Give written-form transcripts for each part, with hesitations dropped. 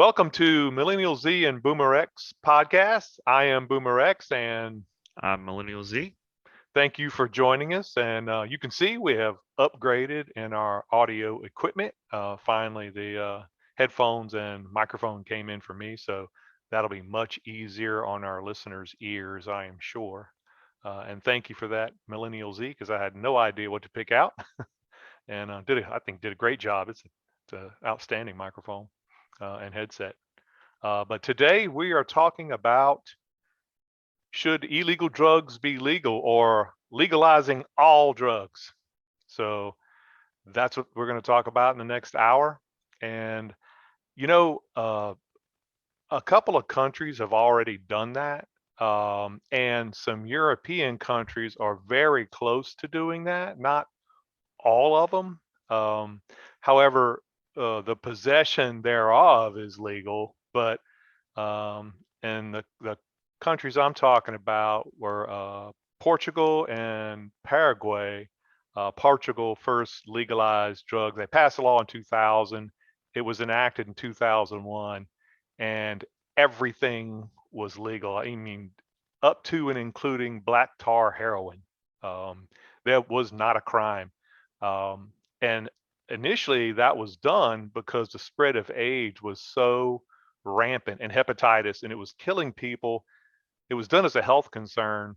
Welcome to Millennial Z and Boomer X podcast. I am Boomer X, and I'm Millennial Z. thank you for joining us. And you can see we have upgraded in our audio equipment. Finally, the headphones and microphone came in for me, so that'll be much easier on our listeners' ears, I am sure. And thank you for that, Millennial Z, because I had no idea what to pick out, and I think did a great job. It's an outstanding microphone and headset. But today we are talking about should illegal drugs be legal or legalizing all drugs. So that's what we're going to talk about in the next hour. And, you know, a couple of countries have already done that. And some European countries are very close to doing that, not all of them. Um, However, the possession thereof is legal, but and the countries I'm talking about were Portugal and Paraguay. Portugal first legalized drugs. They passed a law in 2000. It was enacted in 2001, and everything was legal. I mean, up to and including black tar heroin. Um, that was not a crime. And initially, that was done because the spread of AIDS was so rampant and hepatitis, and it was killing people. It was done as a health concern,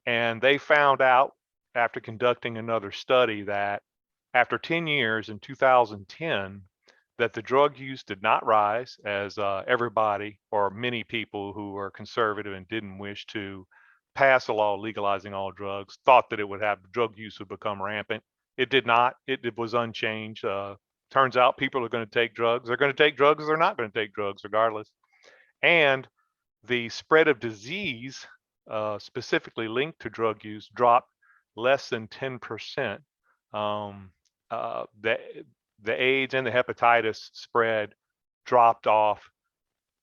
and they found out after conducting another study that after 10 years in 2010, that the drug use did not rise as everybody or many people who were conservative and didn't wish to pass a law legalizing all drugs thought that it would have drug use would become rampant. It did not. It was unchanged. Turns out people are going to take drugs. They're going to take drugs. They're not going to take drugs regardless. And the spread of disease, specifically linked to drug use, dropped less than 10%. Um, the AIDS and the hepatitis spread dropped off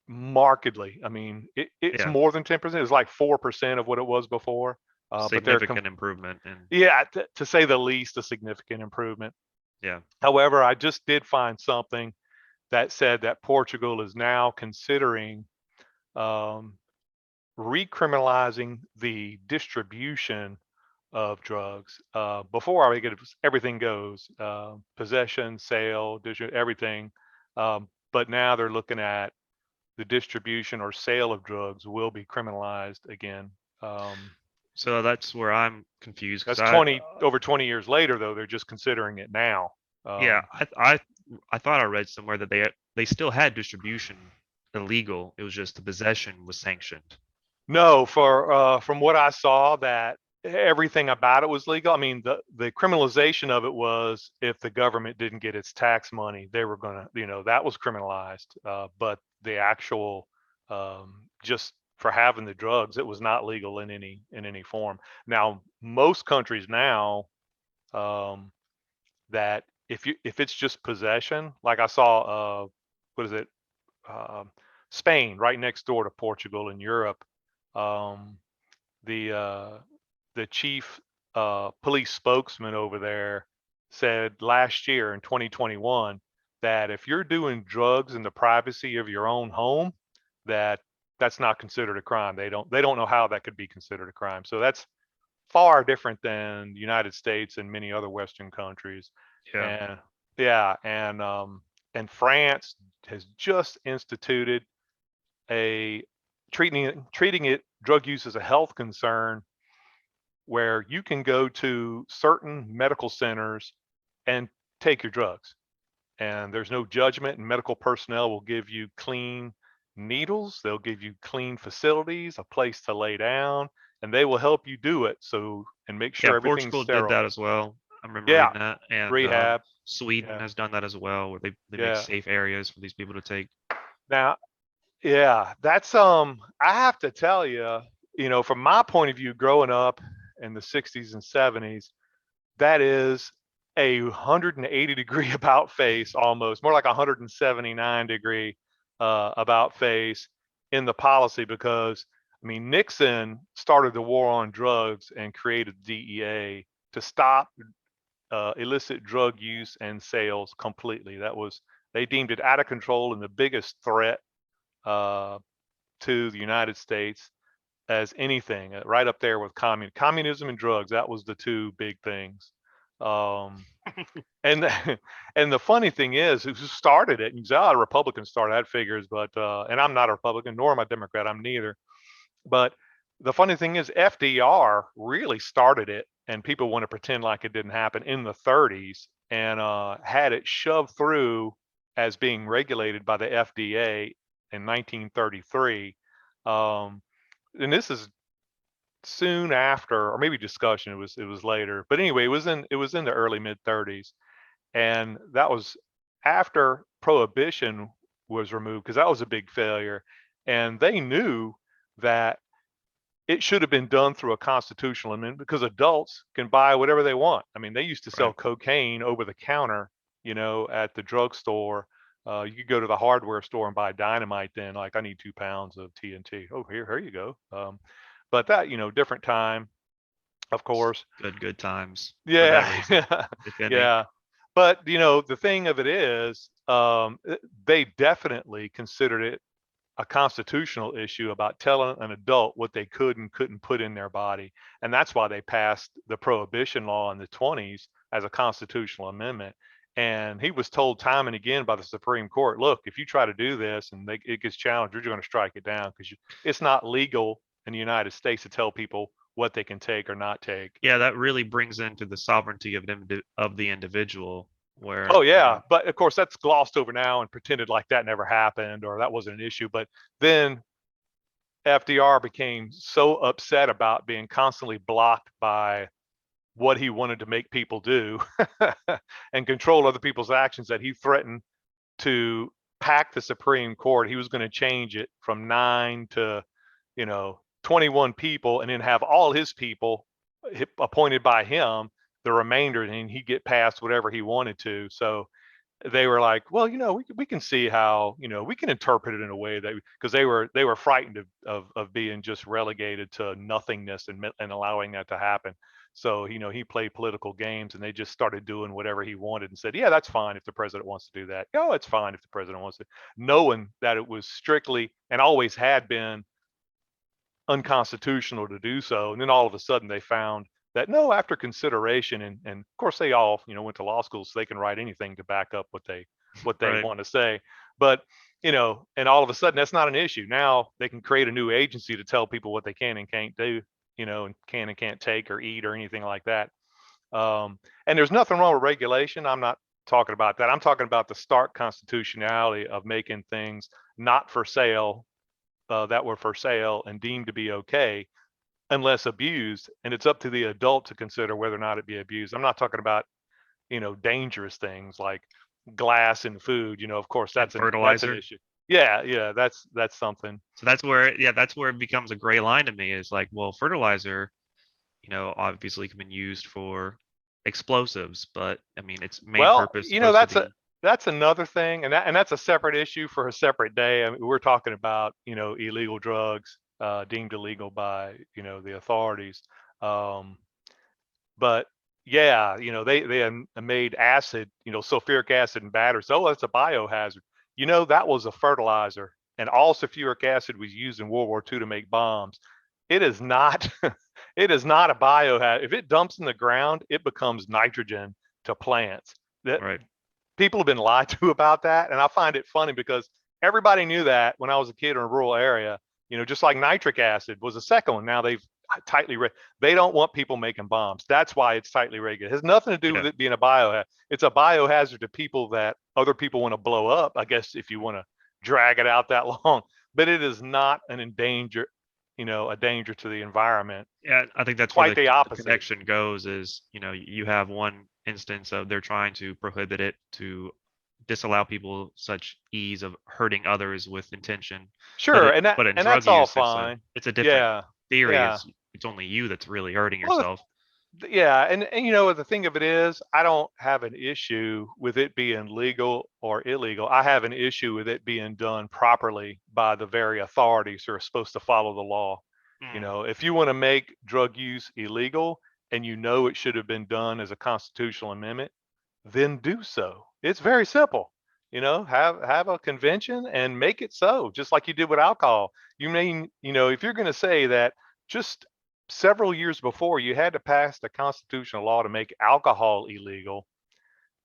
markedly. I mean, it's Yeah, more than 10%. It's like 4% of what it was before. But they're significant improvement. And yeah, to say the least, a significant improvement. yeah, However, I just did find something that said that Portugal is now considering um, recriminalizing the distribution of drugs. Before, I think everything goes possession, sale, everything. But now they're looking at the distribution or sale of drugs will be criminalized again. Um, so that's where I'm confused because that's 20 over 20 years later, though. They're just considering it now. yeah, Um, I thought I read somewhere that they still had distribution illegal. It was just the possession was sanctioned. No, for from what I saw, that everything about it was legal. I mean, the criminalization of it was if the government didn't get its tax money, they were gonna, that was criminalized. But the actual just for having the drugs, it was not legal in any form. Now, most countries now um, that if it's just possession, like I saw, what is it? Um Spain, right next door to Portugal in Europe. Um, the uh, the chief police spokesman over there said last year in 2021 that if you're doing drugs in the privacy of your own home, that that's not considered a crime. They don't know how that could be considered a crime. So that's far different than the United States and many other Western countries. Yeah, And yeah, and France has just instituted a treating it drug use as a health concern, where you can go to certain medical centers and take your drugs, and there's no judgment, and medical personnel will give you clean needles, they'll give you clean facilities, a place to lay down, and they will help you do it, so and make yeah. sure everything's Portugal did sterile. that as well. I remember Yeah, reading that, and rehab. Sweden Yeah, has done that as well, where they make yeah. safe areas for these people to take. Now, yeah, that's I have to tell you, from my point of view, growing up in the 60s and 70s, that is a 180-degree about face, almost more like 179-degree about face in the policy, because I mean, Nixon started the war on drugs and created DEA to stop illicit drug use and sales completely. They deemed it out of control and the biggest threat uh, to the United States as anything, right up there with communism and drugs. That was the two big things. Um, and and the funny thing is, who started it? And you say, "Oh, Republicans started that figures," but and I'm not a Republican, nor am I a Democrat. I'm neither. But the funny thing is, FDR really started it, and people want to pretend like it didn't happen in the 30s, and had it shoved through as being regulated by the FDA in 1933. Um, and this is soon after, or maybe discussion. It was later, but anyway, it was in the early mid 30s, and that was after prohibition was removed because that was a big failure, and they knew that it should have been done through a constitutional amendment because adults can buy whatever they want. I mean, they used to sell Right. cocaine over the counter, at the drugstore. You could go to the hardware store and buy dynamite then, like, I need 2 pounds of TNT. Oh, here you go. But that, different time, of course. Good times for that Yeah, reason, yeah, if any. yeah. But, the thing of it is, they definitely considered it a constitutional issue about telling an adult what they could and couldn't put in their body. And that's why they passed the prohibition law in the 20s as a constitutional amendment. And he was told time and again by the Supreme Court, look, if you try to do this and it gets challenged, you're going to strike it down because it's not legal in the United States to tell people what they can take or not take. Yeah, that really brings into the sovereignty of the individual, Oh where yeah, but of course that's glossed over now and pretended like that never happened or that wasn't an issue. But then FDR became so upset about being constantly blocked by what he wanted to make people do and control other people's actions that he threatened to pack the Supreme Court. He was going to change it from 9 to, 21 people and then have all his people appointed by him, the remainder, and he'd get past whatever he wanted to. So they were like, well, we can see how, we can interpret it in a way that, because they were frightened of being just relegated to nothingness and allowing that to happen. So, he played political games and they just started doing whatever he wanted and said, yeah, that's fine if the president wants to do that. Oh, it's fine if the president wants to, knowing that it was strictly and always had been unconstitutional to do so. And then all of a sudden they found that no, after consideration, and of course they all, went to law school, so they can write anything to back up what they right. want to say. But, and all of a sudden that's not an issue. Now they can create a new agency to tell people what they can and can't do, and can and can't take or eat or anything like that. And there's nothing wrong with regulation. I'm not talking about that. I'm talking about the stark constitutionality of making things not for sale, that were for sale and deemed to be okay unless abused, and it's up to the adult to consider whether or not it be abused. I'm not talking about, dangerous things like glass in food. Of course And that's an fertilizer. issue. Yeah, that's something. So that's where it becomes a gray line to me. Is like, well, fertilizer, obviously can be used for explosives, but I mean, its main Well, purpose is supposed to be that's another thing, and that's a separate issue for a separate day. I mean, we're talking about, illegal drugs deemed illegal by, the authorities. Um, But yeah, they had made acid, sulfuric acid and batteries. Oh, that's a biohazard. That was a fertilizer, and all sulfuric acid was used in World War II to make bombs. It is not, it is not a biohazard. If it dumps in the ground, it becomes nitrogen to plants. That right. people have been lied to about that, and I find it funny because everybody knew that when I was a kid in a rural area. Just like nitric acid was a second one. Now they've they don't want people making bombs. That's why it's tightly regulated. It has nothing to do with Yeah, it being a biohazard. It's a biohazard to people that other people want to blow up, I guess, if you want to drag it out that long. But it is not an endanger, a danger to the environment. yeah. I think that's where Quite the the opposite. connection goes. Is you have one instance of they're trying to prohibit it to disallow people such ease of hurting others with intention, Sure, and but in that's drug all use, fine. it's a different Yeah, theory. yeah. It's only you that's really hurting Well, yourself. yeah, and the thing of it is, I don't have an issue with it being legal or illegal. I have an issue with it being done properly by the very authorities who are supposed to follow the law. Mm, If you want to make drug use illegal and it should have been done as a constitutional amendment, then do so. It's very simple. Have a convention and make it so, just like you did with alcohol. If you're going to say that just several years before you had to pass the constitutional law to make alcohol illegal,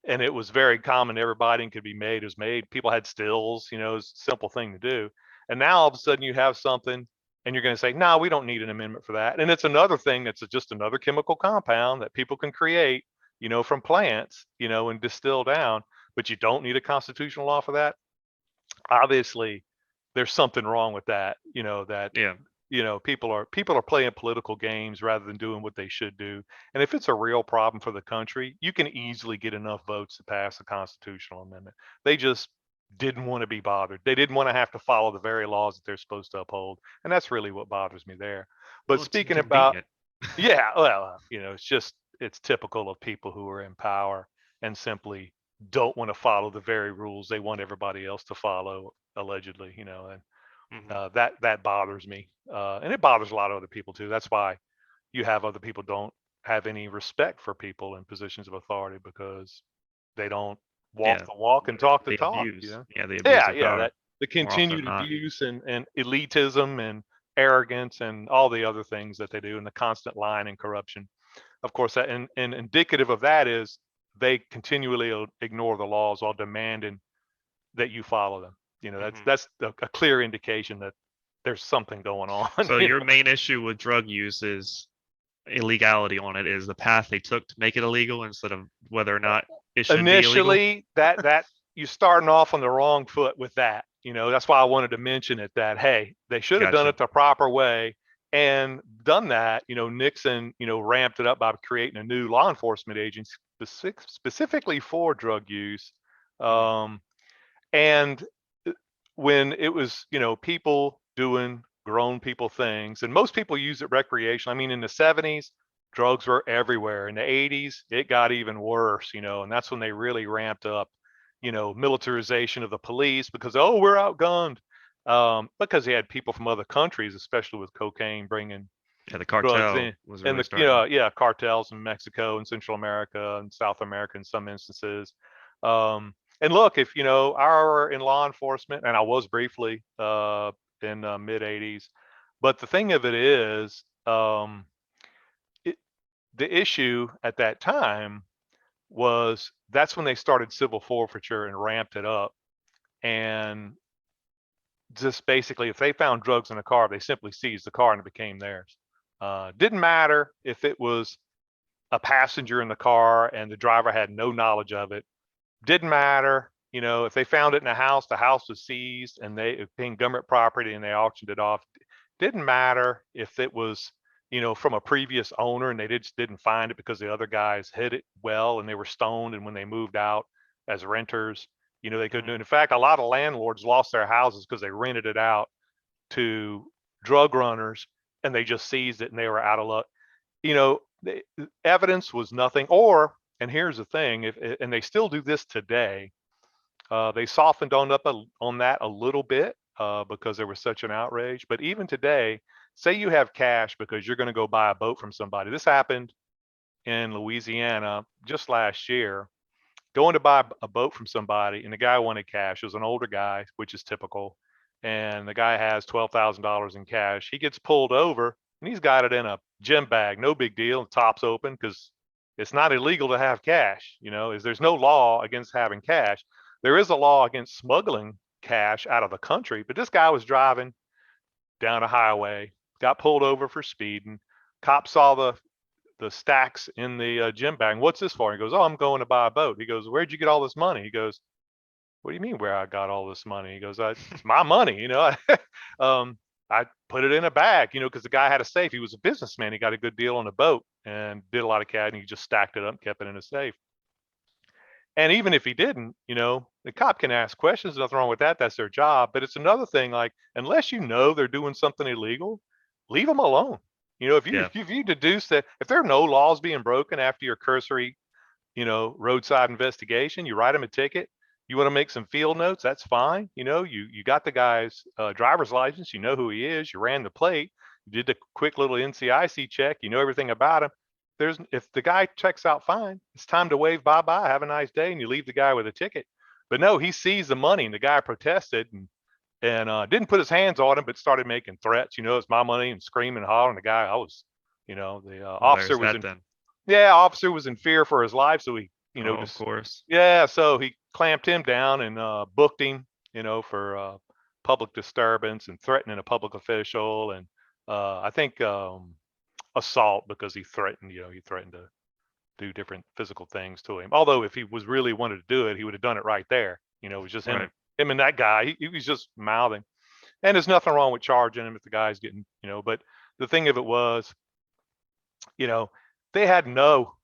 and it was very common, everybody could be made, it was made, people had stills, it's a simple thing to do. And now all of a sudden you have something and you're going to say, no, we don't need an amendment for that. And it's another thing that's just another chemical compound that people can create, from plants, and distill down, but you don't need a constitutional law for that. Obviously, there's something wrong with that, that Yeah. people are playing political games rather than doing what they should do. And if it's a real problem for the country, you can easily get enough votes to pass a constitutional amendment. They just didn't want to be bothered. They didn't want to have to follow the very laws that they're supposed to uphold. And that's really what bothers me there. But Well, it's speaking about, inconvenient. yeah, well, it's typical of people who are in power and simply don't want to follow the very rules they want everybody else to follow, allegedly, and Hmm. that bothers me, and it bothers a lot of other people too. That's why you have other people don't have any respect for people in positions of authority, because they don't walk Yeah. the walk and talk the They talk. abuse. Yeah, they abuse Yeah, their yeah. power That the more often than continued not. abuse and elitism and arrogance and all the other things that they do, and the constant lying and corruption. Of course, that and indicative of that is they continually ignore the laws while demanding that you follow them. That's Hmm. a clear indication that there's something going on. So your main issue with drug use is illegality on it, is the path they took to make it illegal instead of whether or not it should be illegal. Initially, that you're starting off on the wrong foot with that. That's why I wanted to mention it, that hey, they should have done Gotcha. it the proper way and done that. Nixon, ramped it up by creating a new law enforcement agency specifically for drug use. Hmm. Um, and when it was, people doing grown people things, and most people use it recreational. I mean, in the 70s, drugs were everywhere. In the 80s, it got even worse, and that's when they really ramped up, militarization of the police, because, oh, we're outgunned. Because they had people from other countries, especially with cocaine, bringing Yeah, the drugs cartel in, was and really starting. yeah, cartels in Mexico and Central America and South America in some instances. And look, if I were in law enforcement, and I was briefly in mid '80s, but the thing of it is, it, the issue at that time was that's when they started civil forfeiture and ramped it up. And just basically, if they found drugs in a car, they simply seized the car and it became theirs. Didn't matter if it was a passenger in the car and the driver had no knowledge of it. Didn't matter, if they found it in a house, the house was seized and it became government property and they auctioned it off. Didn't matter if it was, from a previous owner and they just didn't find it because the other guys hid it well and they were stoned. And when they moved out as renters, they couldn't do Hmm. it. In fact, a lot of landlords lost their houses because they rented it out to drug runners and they just seized it and they were out of luck. The evidence was nothing. Or, and here's the thing, and they still do this today, they softened on that a little bit, because there was such an outrage. But even today, say you have cash because you're going to go buy a boat from somebody. This happened in Louisiana just last year. Going to buy a boat from somebody, and the guy wanted cash. It was an older guy, which is typical. And the guy has $12,000 in cash. He gets pulled over, and he's got it in a gym bag. No big deal. The top's open because it's not illegal to have cash. There's no law against having cash. There is a law against smuggling cash out of the country, but this guy was driving down a highway, got pulled over for speeding. Cops saw the stacks in the gym bag. What's this for? He goes, oh, I'm going to buy a boat. He goes, where'd you get all this money? He goes, what do you mean where I got all this money? He goes, it's my money. I put it in a bag, because the guy had a safe. He was a businessman. He got a good deal on a boat and did a lot of cash, and he just stacked it up and kept it in a safe. And even if he didn't, the cop can ask questions. Nothing wrong with that. That's their job. But it's another thing, like, unless they're doing something illegal, leave them alone. If you Yeah. if you deduce that if there are no laws being broken after your cursory, roadside investigation, you write them a ticket. You want to make some field notes, that's fine. You got the guy's driver's license, you know who he is, you ran the plate, you did the quick little NCIC check, you know everything about him. If the guy checks out fine, it's time to wave bye-bye, have a nice day, and you leave the guy with a ticket. But no, he seized the money, and the guy protested and didn't put his hands on him, but started making threats. It's my money, and screaming and hollering. The guy, the Well, officer there's was that in, then. yeah, officer was in fear for his life, so he, Oh, of just, course. yeah, so he clamped him down and booked him, for public disturbance and threatening a public official, and I think assault, because he threatened to do different physical things to him. Although if he was really wanted to do it, he would have done it right there. It was just him, Right. him and that guy. He was just mouthing, and there's nothing wrong with charging him if the guy's getting, But the thing of it was, you know, they had no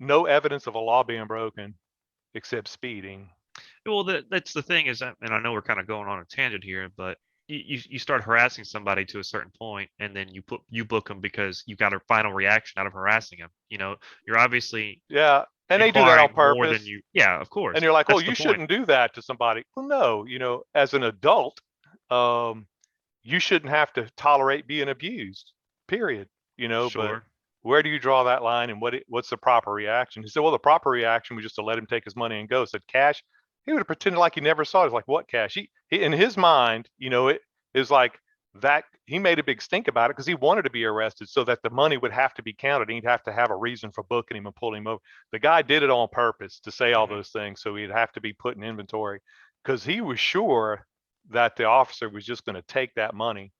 evidence of a law being broken except speeding. Well, that's the thing is that, and I know we're kind of going on a tangent here, but you start harassing somebody to a certain point, and then you book them because you got a final reaction out of harassing them. You're obviously Yeah, and they do that on inquiring more than purpose. you. Yeah, of And course. you're like, oh, That's the you point. shouldn't do that to somebody. Well, no, as an adult, um, you shouldn't have to tolerate being abused, period. But Sure. where do you draw that line, and what's the proper reaction? He said, well, the proper reaction was just to let him take his money and go. Said cash. He would have pretended like he never saw it. He's like, what cash? He in his mind, it is like that. He made a big stink about it because he wanted to be arrested so that the money would have to be counted. And he'd have to have a reason for booking him and pulling him over. The guy did it on purpose to say all Hmm. those things, so he'd have to be put in inventory because he was sure that the officer was just going to take that money,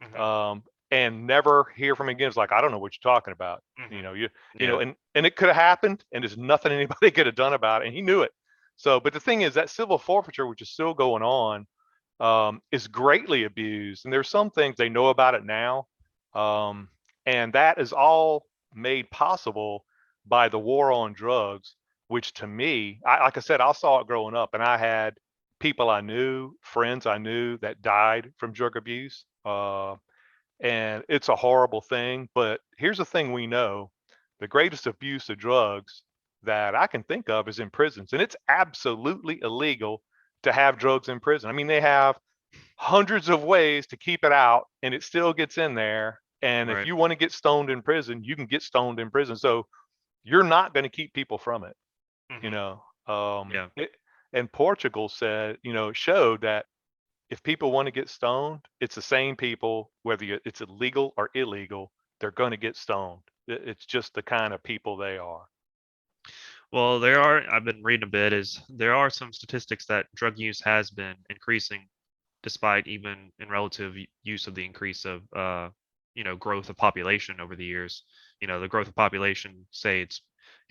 Hmm. um, and never hear from him again. It's like, I don't know what you're talking about. Hmm. You know, Yeah. and it could have happened, and there's nothing anybody could have done about it, and he knew it. So, but the thing is that civil forfeiture, which is still going on, is greatly abused, and there's some things they know about it now, um, and that is all made possible by the war on drugs. Which to me, like I said, I saw it growing up, and I had people I knew, friends I knew that died from drug abuse. And it's a horrible thing. But here's the thing we know: the greatest abuse of drugs that I can think of is in prisons. And it's absolutely illegal to have drugs in prison. I mean, they have hundreds of ways to keep it out, and it still gets in there. And if Right. you want to get stoned in prison, you can get stoned in prison. So you're not going to keep people from it, you Hmm. know. Yeah. And Portugal said, showed that if people want to get stoned, it's the same people, whether it's illegal or illegal, they're going to get stoned. It's just the kind of people they are. Well, I've been reading a bit, is there are some statistics that drug use has been increasing despite even in relative use of the increase of, growth of population over the years. The growth of population, say it's,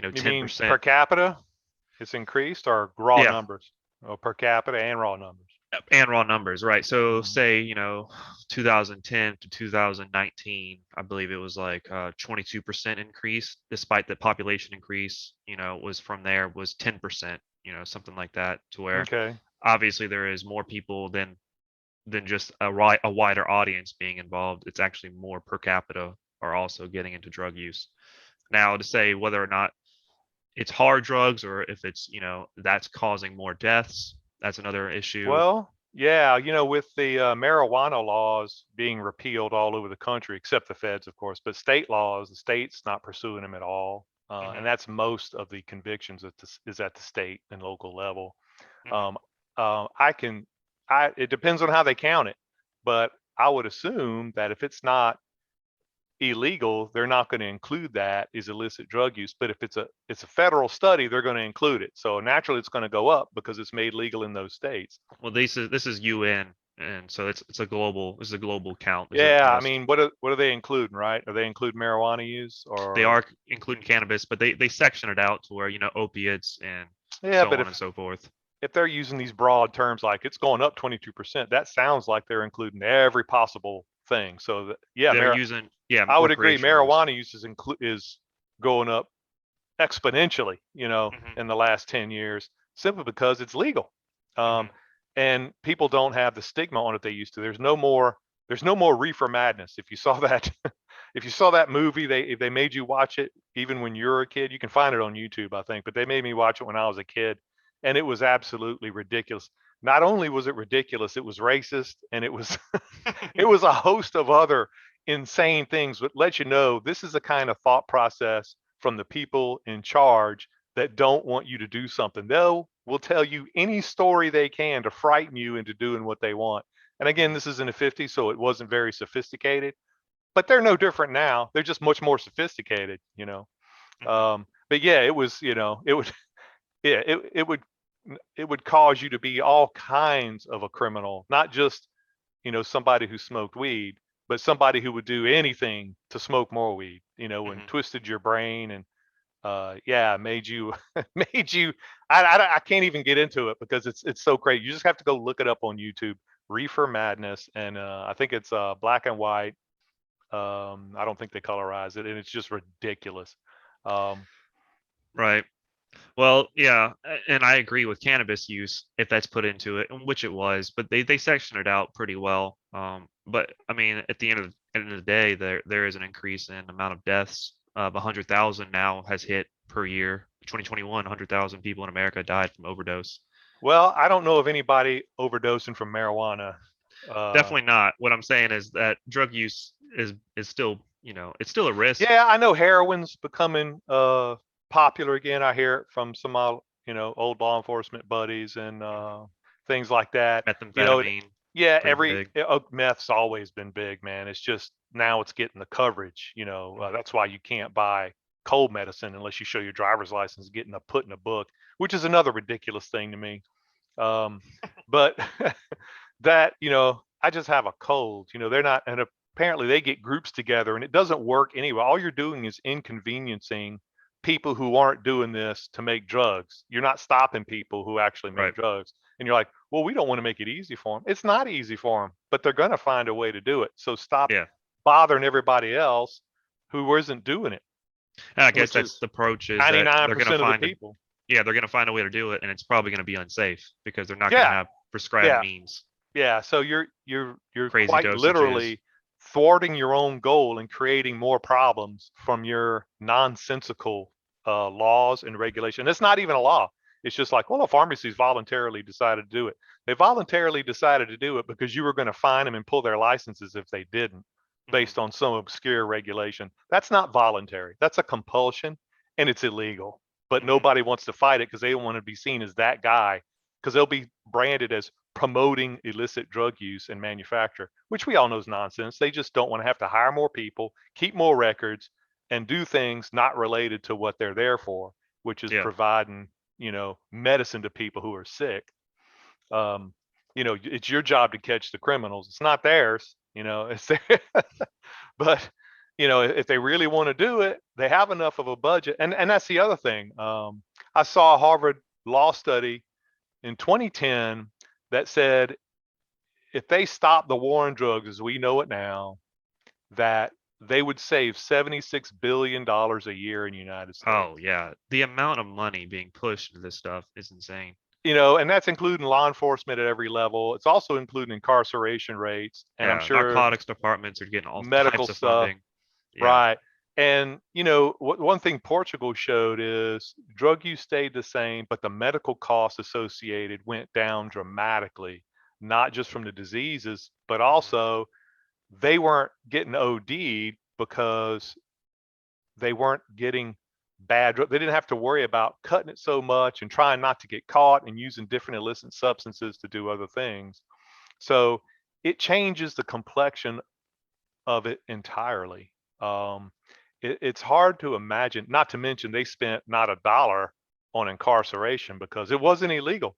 You mean per 10%. capita? It's increased, or raw Yeah. numbers? Oh, per capita and raw numbers. And raw numbers, right? So Mhm. say, 2010 to 2019, I believe it was like 22% increase, despite the population increase, was from there was 10%, something like that, to where Okay. obviously there is more people than just a wider audience being involved. It's actually more per capita are also getting into drug use. Now, to say whether or not it's hard drugs or if it's, that's causing more deaths, that's another issue. Well, yeah, with the marijuana laws being repealed all over the country, except the feds, of course, but state laws, the state's not pursuing them at all. And Hmm. that's most of the convictions is at the state and local level. Hmm. Um, it depends on how they count it, but I would assume that if it's not illegal, they're not going to include that as illicit drug use. But if it's a federal study, they're going to include it. So naturally, it's going to go up because it's made legal in those states. Well, this is UN, and so it's a global. This is a global count. This isn't Yeah, I just mean, what are they including, right? Are they include marijuana use they or? are including cannabis, but they section it out to where opiates and Yeah, so but on and so forth. if they're using these broad terms like it's going up 22%, that sounds like they're including every possible thing. So yeah, They're using, yeah, I would agree. recreational use. Marijuana use is going up exponentially, Hmm. in the last 10 years, simply because it's legal. Um, Hmm. and people don't have the stigma on it they used to. There's no more reefer madness. If you saw that, if you saw that movie, if they made you watch it, even when you're a kid, you can find it on YouTube, I think, but they made me watch it when I was a kid, and it was absolutely ridiculous. Not only was it ridiculous, it was racist, and it was it was a host of other insane things, but let you know this is the kind of thought process from the people in charge that don't want you to do something. Will tell you any story they can to frighten you into doing what they want. And again, this is in the 50s, so it wasn't very sophisticated, but they're no different now. They're just much more sophisticated, you know. Mhm. But yeah, it was, you know, it would, yeah, it would cause you to be all kinds of a criminal, not just, you know, somebody who smoked weed, but somebody who would do anything to smoke more weed, you know, and Mhm. twisted your brain and yeah, made you made you. I can't even get into it because it's so crazy. You just have to go look it up on YouTube. Reefer Madness, and I think it's black and white. I don't think they colorize it, and it's just ridiculous. Um, Right. Well, yeah, and I agree with cannabis use if that's put into it, and which it was, but they section it out pretty well. But I mean, at the end of the day, there is an increase in amount of deaths. 100,000 now has hit per year. 2021, 100,000 people in America died from overdose. well, I don't know of anybody overdosing from marijuana. Uh, Definitely not. What I'm saying is that drug use is still, it's still a risk. yeah, I know heroin's becoming popular again. I hear it from some you know, old law enforcement buddies and things like that. You know, Methamphetamine, yeah, pretty big. meth's always been big, man. It's just now it's getting the coverage. You know, Mhm. that's why you can't buy cold medicine unless you show your driver's license, getting a put in a book, which is another ridiculous thing to me. Um, but that, you know, I just have a cold. You know, they're not, and apparently they get groups together, and it doesn't work anyway. All you're doing is inconveniencing people who aren't doing this to make drugs. You're not stopping people who actually Right. make drugs. And you're like, well, we don't want to make it easy for them. It's not easy for them, but they're going to find a way to do it. So stop Yeah. bothering everybody else who isn't doing it, And I guess which that's is the approach is that they're going to 99% of the find a people. yeah, they're going to find a way to do it, and it's probably going to be unsafe because they're not going to Yeah, have prescribed yeah, means, yeah. So you're crazy quite dosages. literally thwarting your own goal and creating more problems from your nonsensical laws and regulation. It's not even a law. It's just like, well, the pharmacies voluntarily decided to do it. They voluntarily decided to do it because you were going to fine them and pull their licenses if they didn't, Mhm. based on some obscure regulation. That's not voluntary. That's a compulsion, and it's illegal. But Mhm. nobody wants to fight it because they don't want to be seen as that guy, because they'll be branded as promoting illicit drug use and manufacture, which we all know is nonsense. They just don't want to have to hire more people, keep more records, and do things not related to what they're there for, which is Yeah. providing, you know, medicine to people who are sick. Um, you know, it's your job to catch the criminals. It's not theirs. You know, it's their, but you know, if they really want to do it, they have enough of a budget. And that's the other thing. I saw a Harvard law study in 2010 that said if they stop the war on drugs as we know it now, that they would save $76 billion a year in the United Oh, States. yeah. The amount of money being pushed into this stuff is insane. You know, and that's including law enforcement at every level. It's also including incarceration rates, and I'm Yeah, sure narcotics departments are getting all medical types of stuff. funding. Yeah. Right. And you know, one thing Portugal showed is drug use stayed the same, but the medical costs associated went down dramatically, not just from the diseases, but Mhm. also they weren't getting OD'd because they weren't getting they didn't have to worry about cutting it so much and trying not to get caught and using different illicit substances to do other things. So it changes the complexion of it entirely. Um, it's hard to imagine, not to mention they spent not a dollar on incarceration because it wasn't illegal,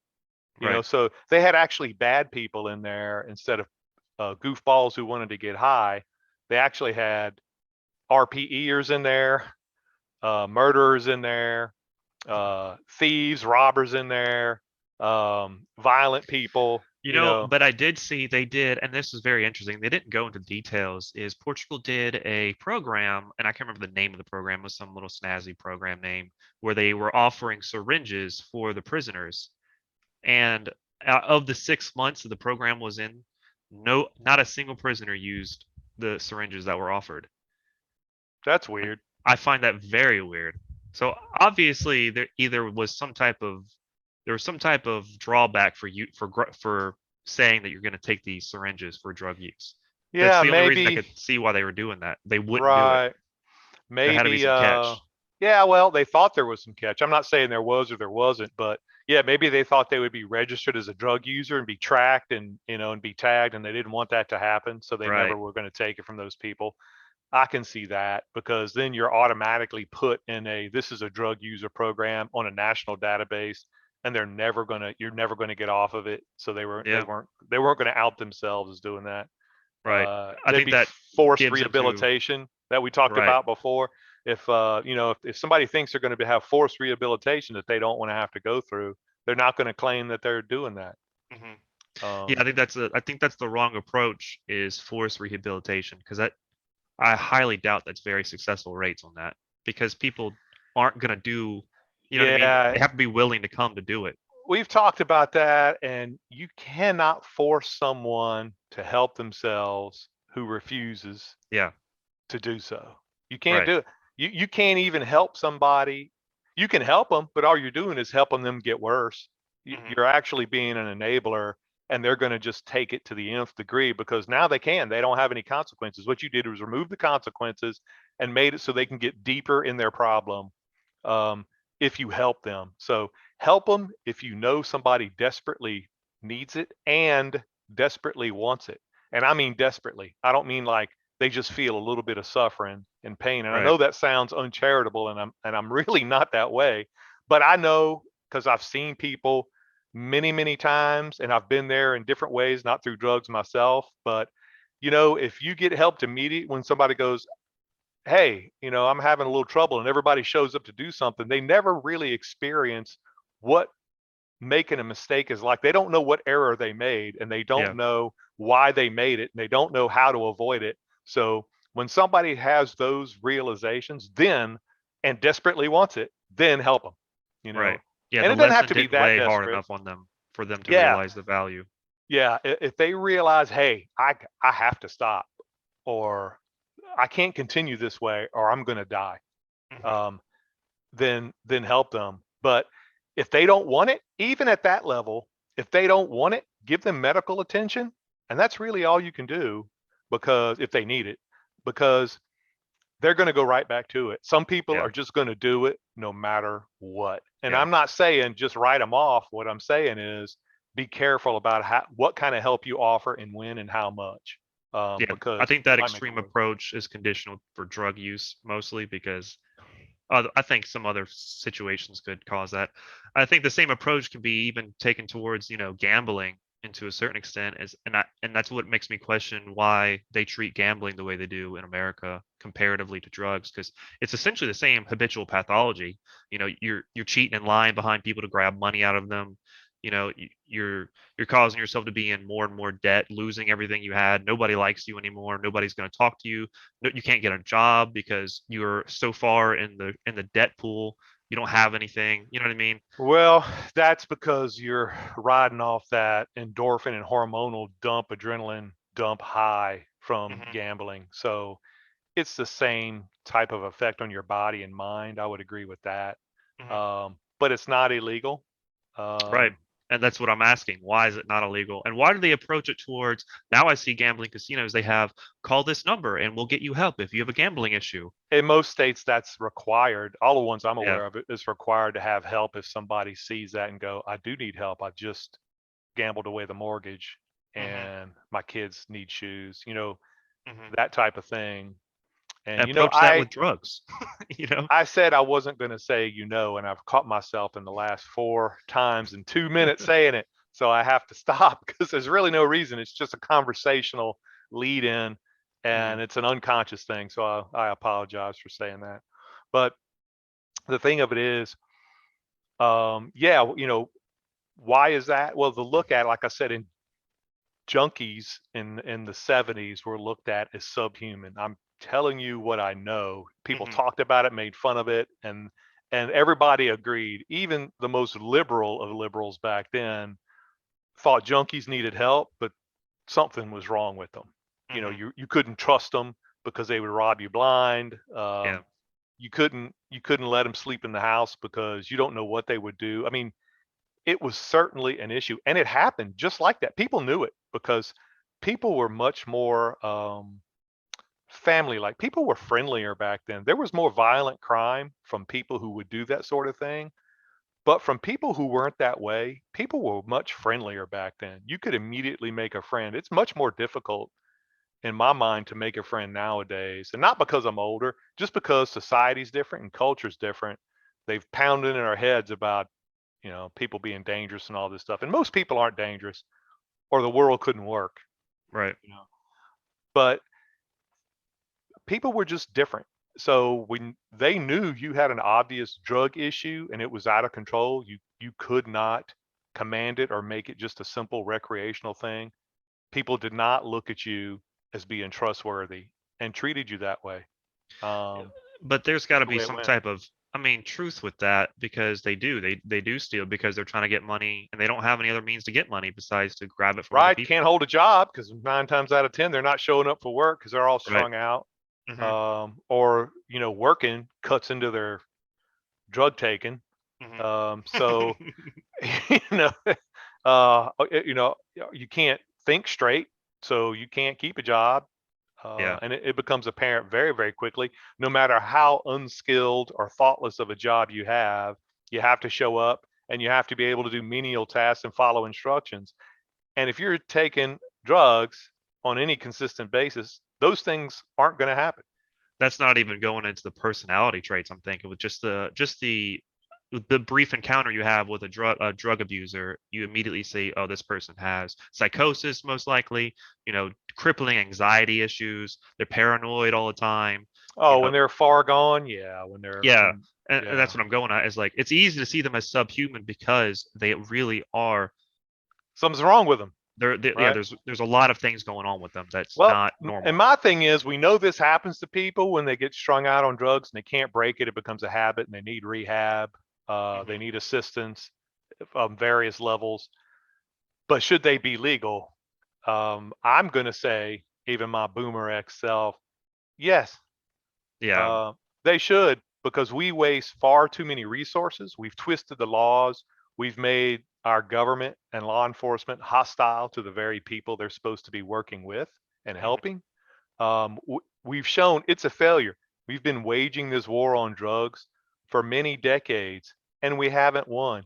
you know, Right. so they had actually bad people in there instead of goofballs who wanted to get high. They actually had RPEers in there, murderers in there, thieves, robbers in there, violent people, you know. But I did see they did, and this is very interesting. They didn't go into details. Is Portugal did a program, and I can't remember the name of the program, it was some little snazzy program name, where they were offering syringes for the prisoners. And out of the 6 months that the program was in, no, not a single prisoner used the syringes that were offered. That's And weird. I find that very weird. So obviously there was some type of drawback for you for saying that you're going to take these syringes for drug use. That's Yeah, the only reason I maybe. could see why they were doing that. They wouldn't do it. Right. There had to be Maybe some catch. Yeah, well, they thought there was some catch. I'm not saying there was or there wasn't, but yeah, maybe they thought they would be registered as a drug user and be tracked and, and be tagged, and they didn't want that to happen, so they Right. never were going to take it from those people. I can see that because then you're automatically put in this is a drug user program on a national database, and you're never going to get off of it. So Yeah. they weren't going to out themselves as doing that. Right. I There'd think be that forced gives into rehabilitation that we talked right. about before. If if somebody thinks they're going to have forced rehabilitation that they don't want to have to go through, they're not going to claim that they're doing that. Hmm. Yeah, Um, I think that's the wrong approach is forced rehabilitation because that I highly doubt that's very successful rates on that because people aren't gonna do, you know what I mean? yeah, They have to be willing to come to do it. we've talked about that, and you cannot force someone to help themselves who refuses Yeah. to do so. You can't Right. do it. You can't even help somebody. You can help them, but all you're doing is helping them get worse. Hmm. You're actually being an enabler, and they're going to just take it to the nth degree because now they can. They don't have any consequences. What you did was remove the consequences and made it so they can get deeper in their problem, um, if you help them. So help them if you know somebody desperately needs it and desperately wants it. And I mean desperately. I don't mean like they just feel a little bit of suffering and pain. And I Right. know that sounds uncharitable, and I'm really not that way, but I know because I've seen people many, many times, and I've been there in different ways, not through drugs myself, but if you get helped immediately when somebody goes, hey, I'm having a little trouble, and everybody shows up to do something, they never really experience what making a mistake is like. They don't know what error they made, and they don't Yeah. know why they made it, and they don't know how to avoid it. So when somebody has those realizations, then and desperately wants it, then help them. You Right. know, Yeah, and the it doesn't have lesson to be didn't that weigh hard desperate. enough on them for them to Yeah, realize the value. yeah. If they realize, hey, I have to stop, or I can't continue this way, or I'm going to die. Hmm. Um, then help them. But if they don't want it, even at that level, if they don't want it, give them medical attention, and that's really all you can do, because if they need it, because they're going to go right back to it. Some people Yeah. are just going to do it no matter what. And Yeah. I'm not saying just write them off. What I'm saying is be careful about what kind of help you offer and when and how much, Yeah. I because think it that might make it extreme worse. approach is conditional for drug use mostly because I think some other situations could cause that. I think the same approach can be even taken towards, gambling into a certain extent and that's what makes me question why they treat gambling the way they do in America comparatively to drugs because it's essentially the same habitual pathology. You're cheating and lying behind people to grab money out of them. You're causing yourself to be in more and more debt, losing everything you had. Nobody likes you anymore. Nobody's going to talk to you. No, you can't get a job because you're so far in the debt pool. You don't have anything. You know what I mean? Well, that's because you're riding off that endorphin and hormonal dump, adrenaline dump high from Hmm. gambling. So it's the same type of effect on your body and mind. I would agree with that. Hmm. But it's not illegal. Right. Um, And that's what I'm asking. Why is it not illegal? And why do they approach it towards now I see gambling casinos, they have call this number and we'll get you help if you have a gambling issue. in most states, that's required. All the ones I'm Yeah. aware of, it is required to have help if somebody sees that and go, I do need help. I just gambled away the mortgage Hmm. and my kids need shoes, Hmm. that type of thing. And Approach that with drugs. you know? I said I wasn't going to say, and I've caught myself in the last 4 times in 2 minutes saying it. So I have to stop because there's really no reason. It's just a conversational lead in, Hmm. and it's an unconscious thing. So I apologize for saying that. But the thing of it is, yeah, why is that? Well, the look at, like I said, in junkies in the 70s were looked at as subhuman. I'm telling you what I know. People Hmm. talked about it, made fun of it, and everybody agreed. Even the most liberal of liberals back then thought junkies needed help, but something was wrong with them. Hmm. You couldn't trust them because they would rob you blind. Yeah. You couldn't let them sleep in the house because you don't know what they would do. I mean, it was certainly an issue, and it happened just like that. People knew it because people were much more family like. People were friendlier back then. There was more violent crime from people who would do that sort of thing. But from people who weren't that way, people were much friendlier back then. You could immediately make a friend. It's much more difficult in my mind to make a friend nowadays. And not because I'm older, just because society's different and culture's different. They've pounded in our heads about, people being dangerous and all this stuff. And most people aren't dangerous or the world couldn't work, Right. But people were just different. So when they knew you had an obvious drug issue and it was out of control, you could not command it or make it just a simple recreational thing. People did not look at you as being trustworthy and treated you that way. But there's got That's to the be way it some went. type of, I mean, truth with that, because they do steal because they're trying to get money and they don't have any other means to get money besides to grab it from other Right? people. Can't hold a job because 9 times out of 10 they're not showing up for work because they're all Right. strung out. Hmm. Or working cuts into their drug taking. So Hmm. you know, uh, you can't think straight, so you can't keep a job. Yeah. And it becomes apparent very, very quickly. No matter how unskilled or thoughtless of a job you have to show up and you have to be able to do menial tasks and follow instructions. And if you're taking drugs on any consistent basis, those things aren't going to happen. That's not even going into the personality traits. I'm thinking with just the brief encounter you have with a drug abuser, you immediately say, oh, this person has psychosis, most likely, crippling anxiety issues. They're paranoid all the time. You Oh, know, when they're far gone, yeah. yeah. When And yeah, that's what I'm going at is like it's easy to see them as subhuman because they really are. something's wrong with them, Yeah, right? there's a lot of things going on with them that's Well, not and normal. my thing is, we know this happens to people when they get strung out on drugs and they can't break it. It becomes a habit and they need rehab. They Hmm. need assistance of various levels. But should they be legal? I'm going to say, even my boomer ex self, yes, Yeah. uh, they should, because we waste far too many resources. We've twisted the laws. We've made our government and law enforcement hostile to the very people they're supposed to be working with and Hmm. helping. We've shown it's a failure. We've been waging this war on drugs for many decades, and we haven't won.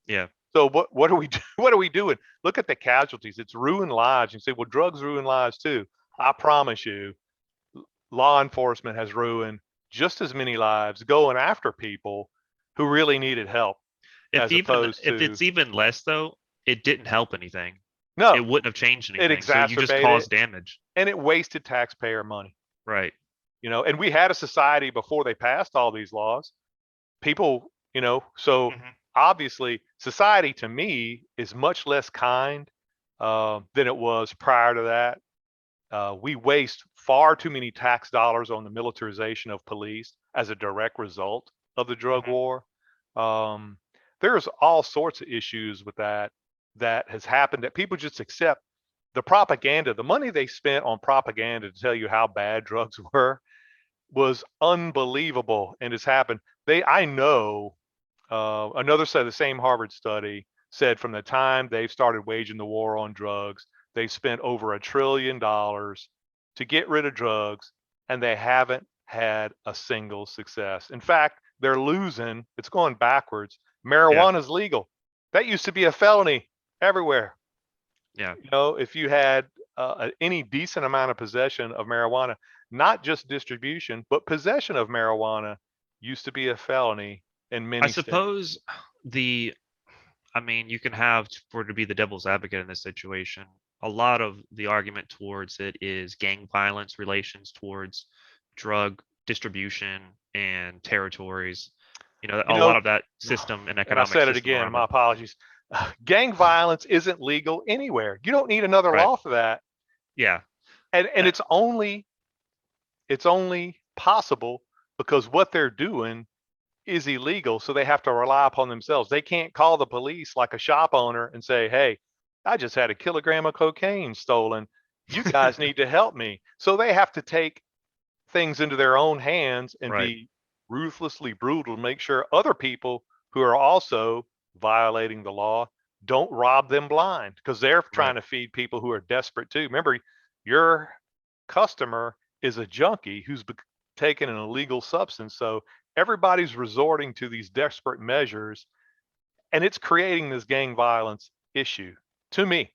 Yeah. So what are we what are we doing? Look at the casualties. It's ruined lives. You say, well, drugs ruin lives too. I promise you, law enforcement has ruined just as many lives going after people who really needed help, as opposed If to it's even less though, it didn't help anything. It no. wouldn't have changed It anything. So you just exacerbated caused damage. and it wasted taxpayer money. Right. And we had a society before they passed all these laws. People, so Hmm. obviously society to me is much less kind than it was prior to that. We waste far too many tax dollars on the militarization of police as a direct result of the drug Hmm. war. Um, there's all sorts of issues with that has happened that people just accept. The propaganda, the money they spent on propaganda to tell you how bad drugs were, was unbelievable, and it's happened. I know, another study, the same Harvard study said from the time they've started waging the war on drugs, they spent over $1 trillion to get rid of drugs, and they haven't had a single success. In fact, they're losing. It's going backwards. Yeah. Marijuana's legal. That used to be a felony everywhere. Yeah. If you had any decent amount of possession of marijuana, not just distribution, but possession of marijuana used to be a felony in I many states. suppose the I mean, you can have for to be the devil's advocate in this situation. A lot of the argument towards it is gang violence relations towards drug distribution and territories. You A lot know, of that system and and I economic said it system again, around my it. apologies. Gang violence isn't legal anywhere. You don't need another Right. law for that. Yeah. And Uh, it's only possible because what they're doing is illegal, so they have to rely upon themselves. They can't call the police like a shop owner and say, "Hey, I just had a kilogram of cocaine stolen. You guys need to help me." So they have to take things into their own hands and right. be ruthlessly brutal to make sure other people who are also violating the law don't rob them blind, because they're Right. trying to feed people who are desperate too. Remember, your customer is a junkie who's taken an illegal substance. So everybody's resorting to these desperate measures, and it's creating this gang violence issue to me.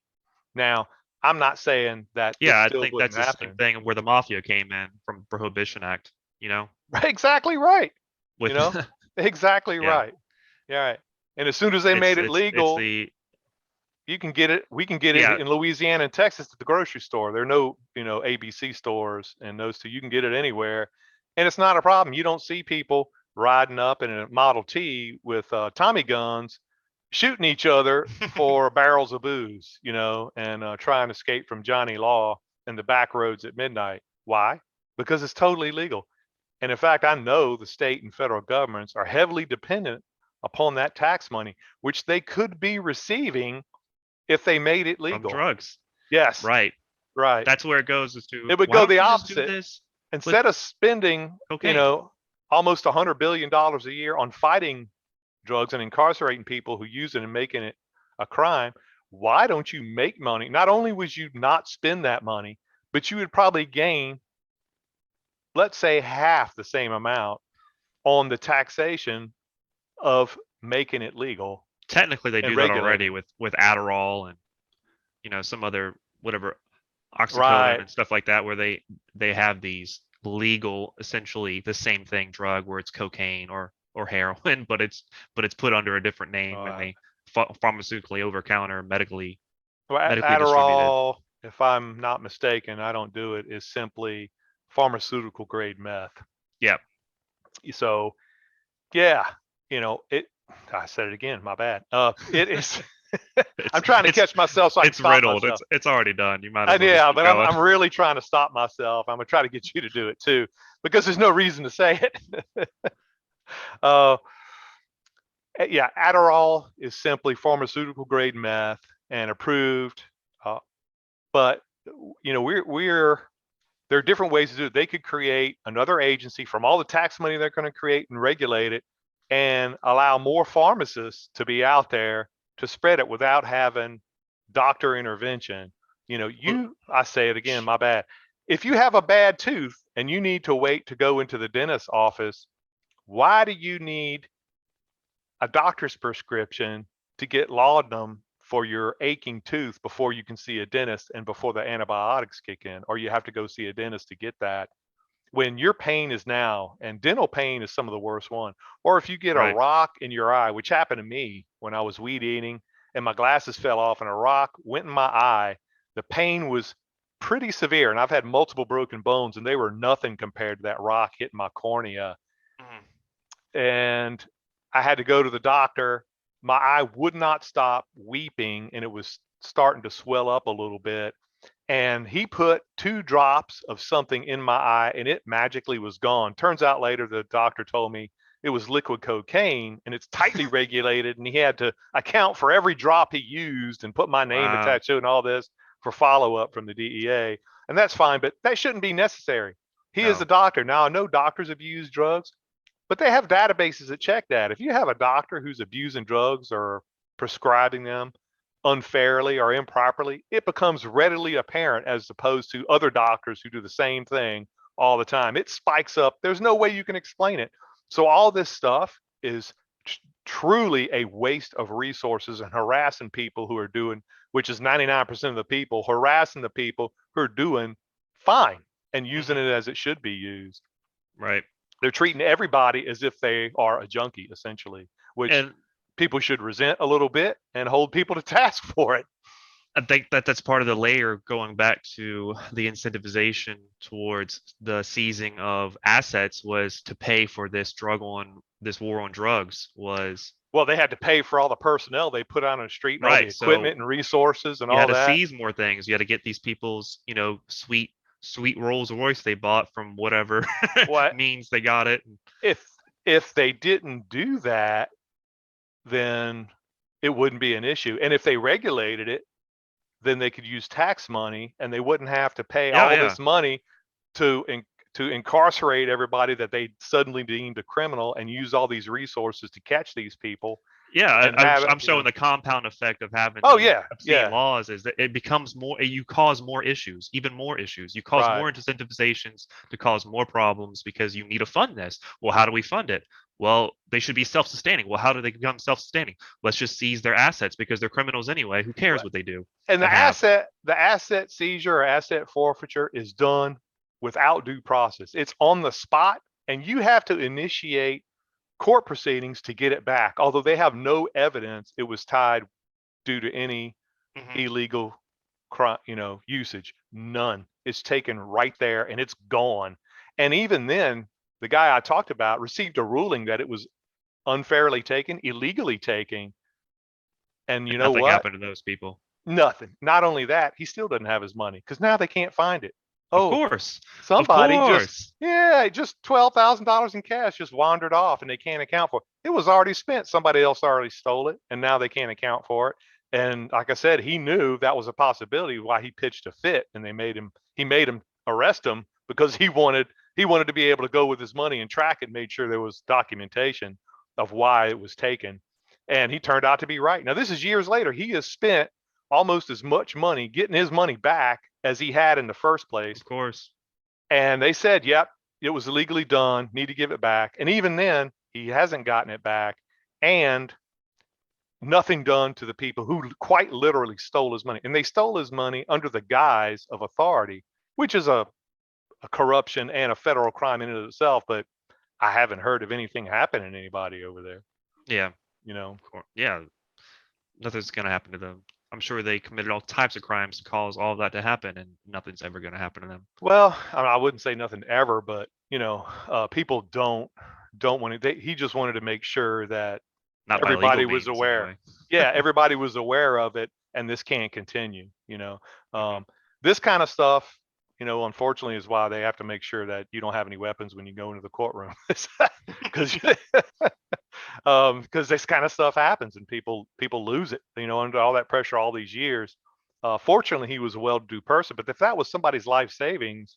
Now, I'm not saying that this Yeah, I still think wouldn't that's the same happen. thing where the mafia came in from Prohibition Act, you know, Exactly right. You with know, exactly yeah, right. Yeah. Right. And as soon as they it's made it it's it's legal, the you can get it. We can get it yeah, in Louisiana and Texas at the grocery store. There are no, ABC stores in those two. You can get it anywhere, and it's not a problem. You don't see people riding up in a Model T with Tommy guns, shooting each other for barrels of booze, and trying to escape from Johnny Law in the back roads at midnight. Why? Because it's totally legal. And in fact, I know the state and federal governments are heavily dependent upon that tax money, which they could be receiving if they made it from legal. drugs, Yes, right? right. That's where it goes as to It would why go don't the you just do opposite. this with Instead of spending, cocaine? almost $100 billion a year on fighting drugs and incarcerating people who use it and making it a crime, why don't you make money? Not only would you not spend that money, but you would probably gain, let's say, half the same amount on the taxation of making it legal Technically, they and do that already regulating. with Adderall and some other whatever oxycodone Right. and stuff like that, where they have these legal, essentially the same thing drug where it's cocaine or heroin, but it's put under a different name and Right. they pharmaceutically over counter Well, medically distributed. Adderall, if I'm not mistaken, I don't do it, is simply pharmaceutical grade meth. Yeah, So, yeah, it, I said it again, my bad. It is, it's I'm trying to it's catch myself so I can it's stop riddled. myself. It's already done. You might as And well just yeah, keep but I'm, going. I'm really trying to stop myself. I'm going to try to get you to do it too, because there's no reason to say it. uh, yeah, Adderall is simply pharmaceutical grade meth and approved. Uh, but we're there are different ways to do it. They could create another agency from all the tax money they're going to create and regulate it, and allow more pharmacists to be out there to spread it without having doctor intervention. Well, I say it again, my bad. If you have a bad tooth and you need to wait to go into the dentist's office, why do you need a doctor's prescription to get laudanum for your aching tooth before you can see a dentist and before the antibiotics kick in, or you have to go see a dentist to get that when your pain is now, and dental pain is some of the worst one. Or if you get a right. rock in your eye, which happened to me when I was weed eating and my glasses fell off and a rock went in my eye, the pain was pretty severe. And I've had multiple broken bones and they were nothing compared to that rock hitting my cornea. Mhm. And I had to go to the doctor. My eye would not stop weeping and it was starting to swell up a little bit. And he put 2 drops of something in my eye and it magically was gone. Turns out later the doctor told me it was liquid cocaine and it's tightly regulated. And he had to account for every drop he used and put my name Wow. attached to it and all this for follow up from the DEA. And that's fine, but that shouldn't be necessary. He is a No. doctor. Now, I know doctors abuse drugs, but they have databases that check that. If you have a doctor who's abusing drugs or prescribing them unfairly or improperly, it becomes readily apparent as opposed to other doctors who do the same thing all the time. It spikes up. There's no way you can explain it. So all this stuff is truly a waste of resources and harassing people who are doing, which is 99% of the people, harassing the people who are doing fine and using Hmm. it as it should be used. Right. They're treating everybody as if they are a junkie, essentially, which And people should resent a little bit and hold people to task for it. I think that that's part of the layer going back to the incentivization towards the seizing of assets was to pay for this war on drugs was Well, they had to pay for all the personnel they put on the street and all the right. So equipment and resources and you had all to that. seize more things. You had to get these people's, sweet Rolls Royce they bought from whatever What means they got it. if if they didn't do that, then it wouldn't be an issue. And if they regulated it, then they could use tax money and they wouldn't have to pay Yeah, all yeah. this money to to incarcerate everybody that they suddenly deemed a criminal and use all these resources to catch these people. Yeah, and have it, I'm showing the compound effect of having Oh these yeah, obscene yeah, laws is that it becomes more, you cause more issues, even more issues. You cause right. more incentivizations to cause more problems because you need to fund this. Well, how do we fund it? Well, they should be self-sustaining. Well, how do they become self-sustaining? Let's just seize their assets because they're criminals anyway. Who cares Right. what they do And to have? the asset seizure or asset forfeiture is done without due process. It's on the spot, and you have to initiate court proceedings to get it back. Although they have no evidence it was tied due to any Hmm. illegal crime, usage. None. It's taken right there and it's gone. And even then, the guy I talked about received a ruling that it was unfairly taken, illegally taken. And you And know nothing what? happened to those people. Nothing. Not only that, he still doesn't have his money because now they can't find it. Of Oh, course. Of somebody just, course. yeah, just $12,000 in cash just wandered off and they can't account for it. It was already spent. Somebody else already stole it and now they can't account for it. And like I said, he knew that was a possibility why he pitched a fit and he made him arrest him because he wanted to be able to go with his money and track it, made sure there was documentation of why it was taken. And he turned out to be right. Now, this is years later. He has spent almost as much money getting his money back as he had in the first place. Of course. And they said, yep, it was illegally done, need to give it back. And even then, he hasn't gotten it back. And nothing done to the people who quite literally stole his money. And they stole his money under the guise of authority, which is a corruption and a federal crime in and of itself. But I haven't heard of anything happening to anybody over there, Yeah. you know. Of course. Yeah. Nothing's going to happen to them. I'm sure they committed all types of crimes to cause all of that to happen, and nothing's ever going to happen to them. Well, I wouldn't say nothing ever, but people don't want to. He just wanted to make sure that Not by legal everybody was means, aware. anyway. Yeah, everybody was aware of it, and this can't continue. Hmm. This kind of stuff, unfortunately, is why they have to make sure that you don't have any weapons when you go into the courtroom, because this kind of stuff happens and people lose it. Under all that pressure, all these years. Fortunately, he was a well-to-do person, but if that was somebody's life savings,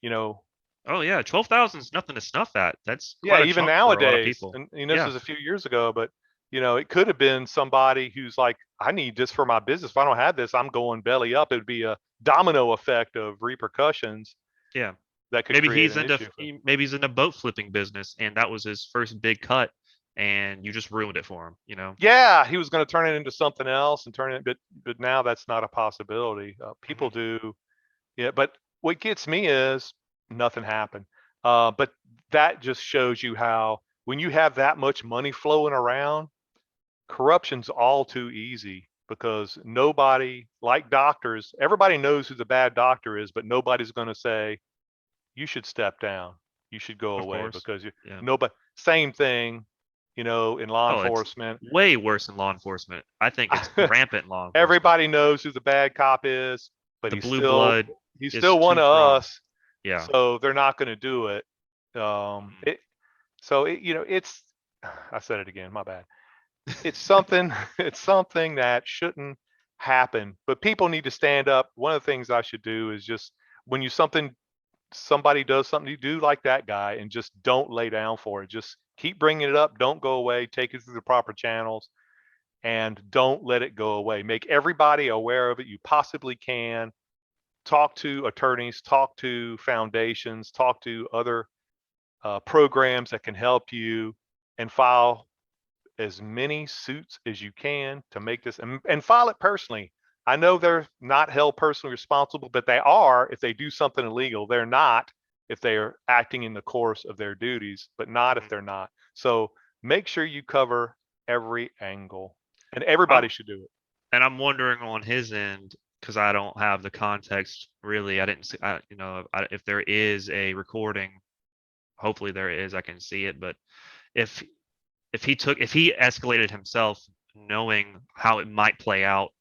you know, Oh yeah, 12,000 is nothing to snuff at. That's yeah, quite a even chunk for a lot of nowadays, people. and this Yeah, was a few years ago, but it could have been somebody who's like, I need this for my business. If I don't have this, I'm going belly up. It would be a domino effect of repercussions yeah. that could Maybe create he's an into issue for them. maybe he's in a boat flipping business, and that was his first big cut, and you just ruined it for him. You know. Yeah, he was going to turn it into something else and turn it, but now that's not a possibility. People Hmm. do, yeah. But what gets me is nothing happened. But that just shows you how when you have that much money flowing around, corruption's all too easy because nobody, like doctors, everybody knows who the bad doctor is, but nobody's going to say you should step down, you should go Of away course. because Yeah. nobody. Same thing, in law Oh, it's enforcement. way worse in law enforcement. I think it's rampant in law enforcement. Everybody knows who the bad cop is, but The he's blue still blood he's is still one too of strong. us, Yeah. so they're not going to do it. Mhm. It so it, it's I said it again, my bad. It's something it's something that shouldn't happen, but people need to stand up. One of the things I should do is just when somebody does something, you do like that guy and just don't lay down for it. Just keep bringing it up, don't go away, take it through the proper channels and don't let it go away. Make everybody aware of it you possibly can. Talk to attorneys, talk to foundations, talk to other programs that can help you, and file as many suits as you can to make this, and file it personally. I know they're not held personally responsible, but they are if they do something illegal. They're not if they are acting in the course of their duties, but not if Mhm. they're not. So make sure you cover every angle, and I'm everybody should do it. and I'm wondering on his end because I don't have the context really. I didn't see, if there is a recording. Hopefully there is. I can see it. But if if he escalated himself, knowing how it might play out,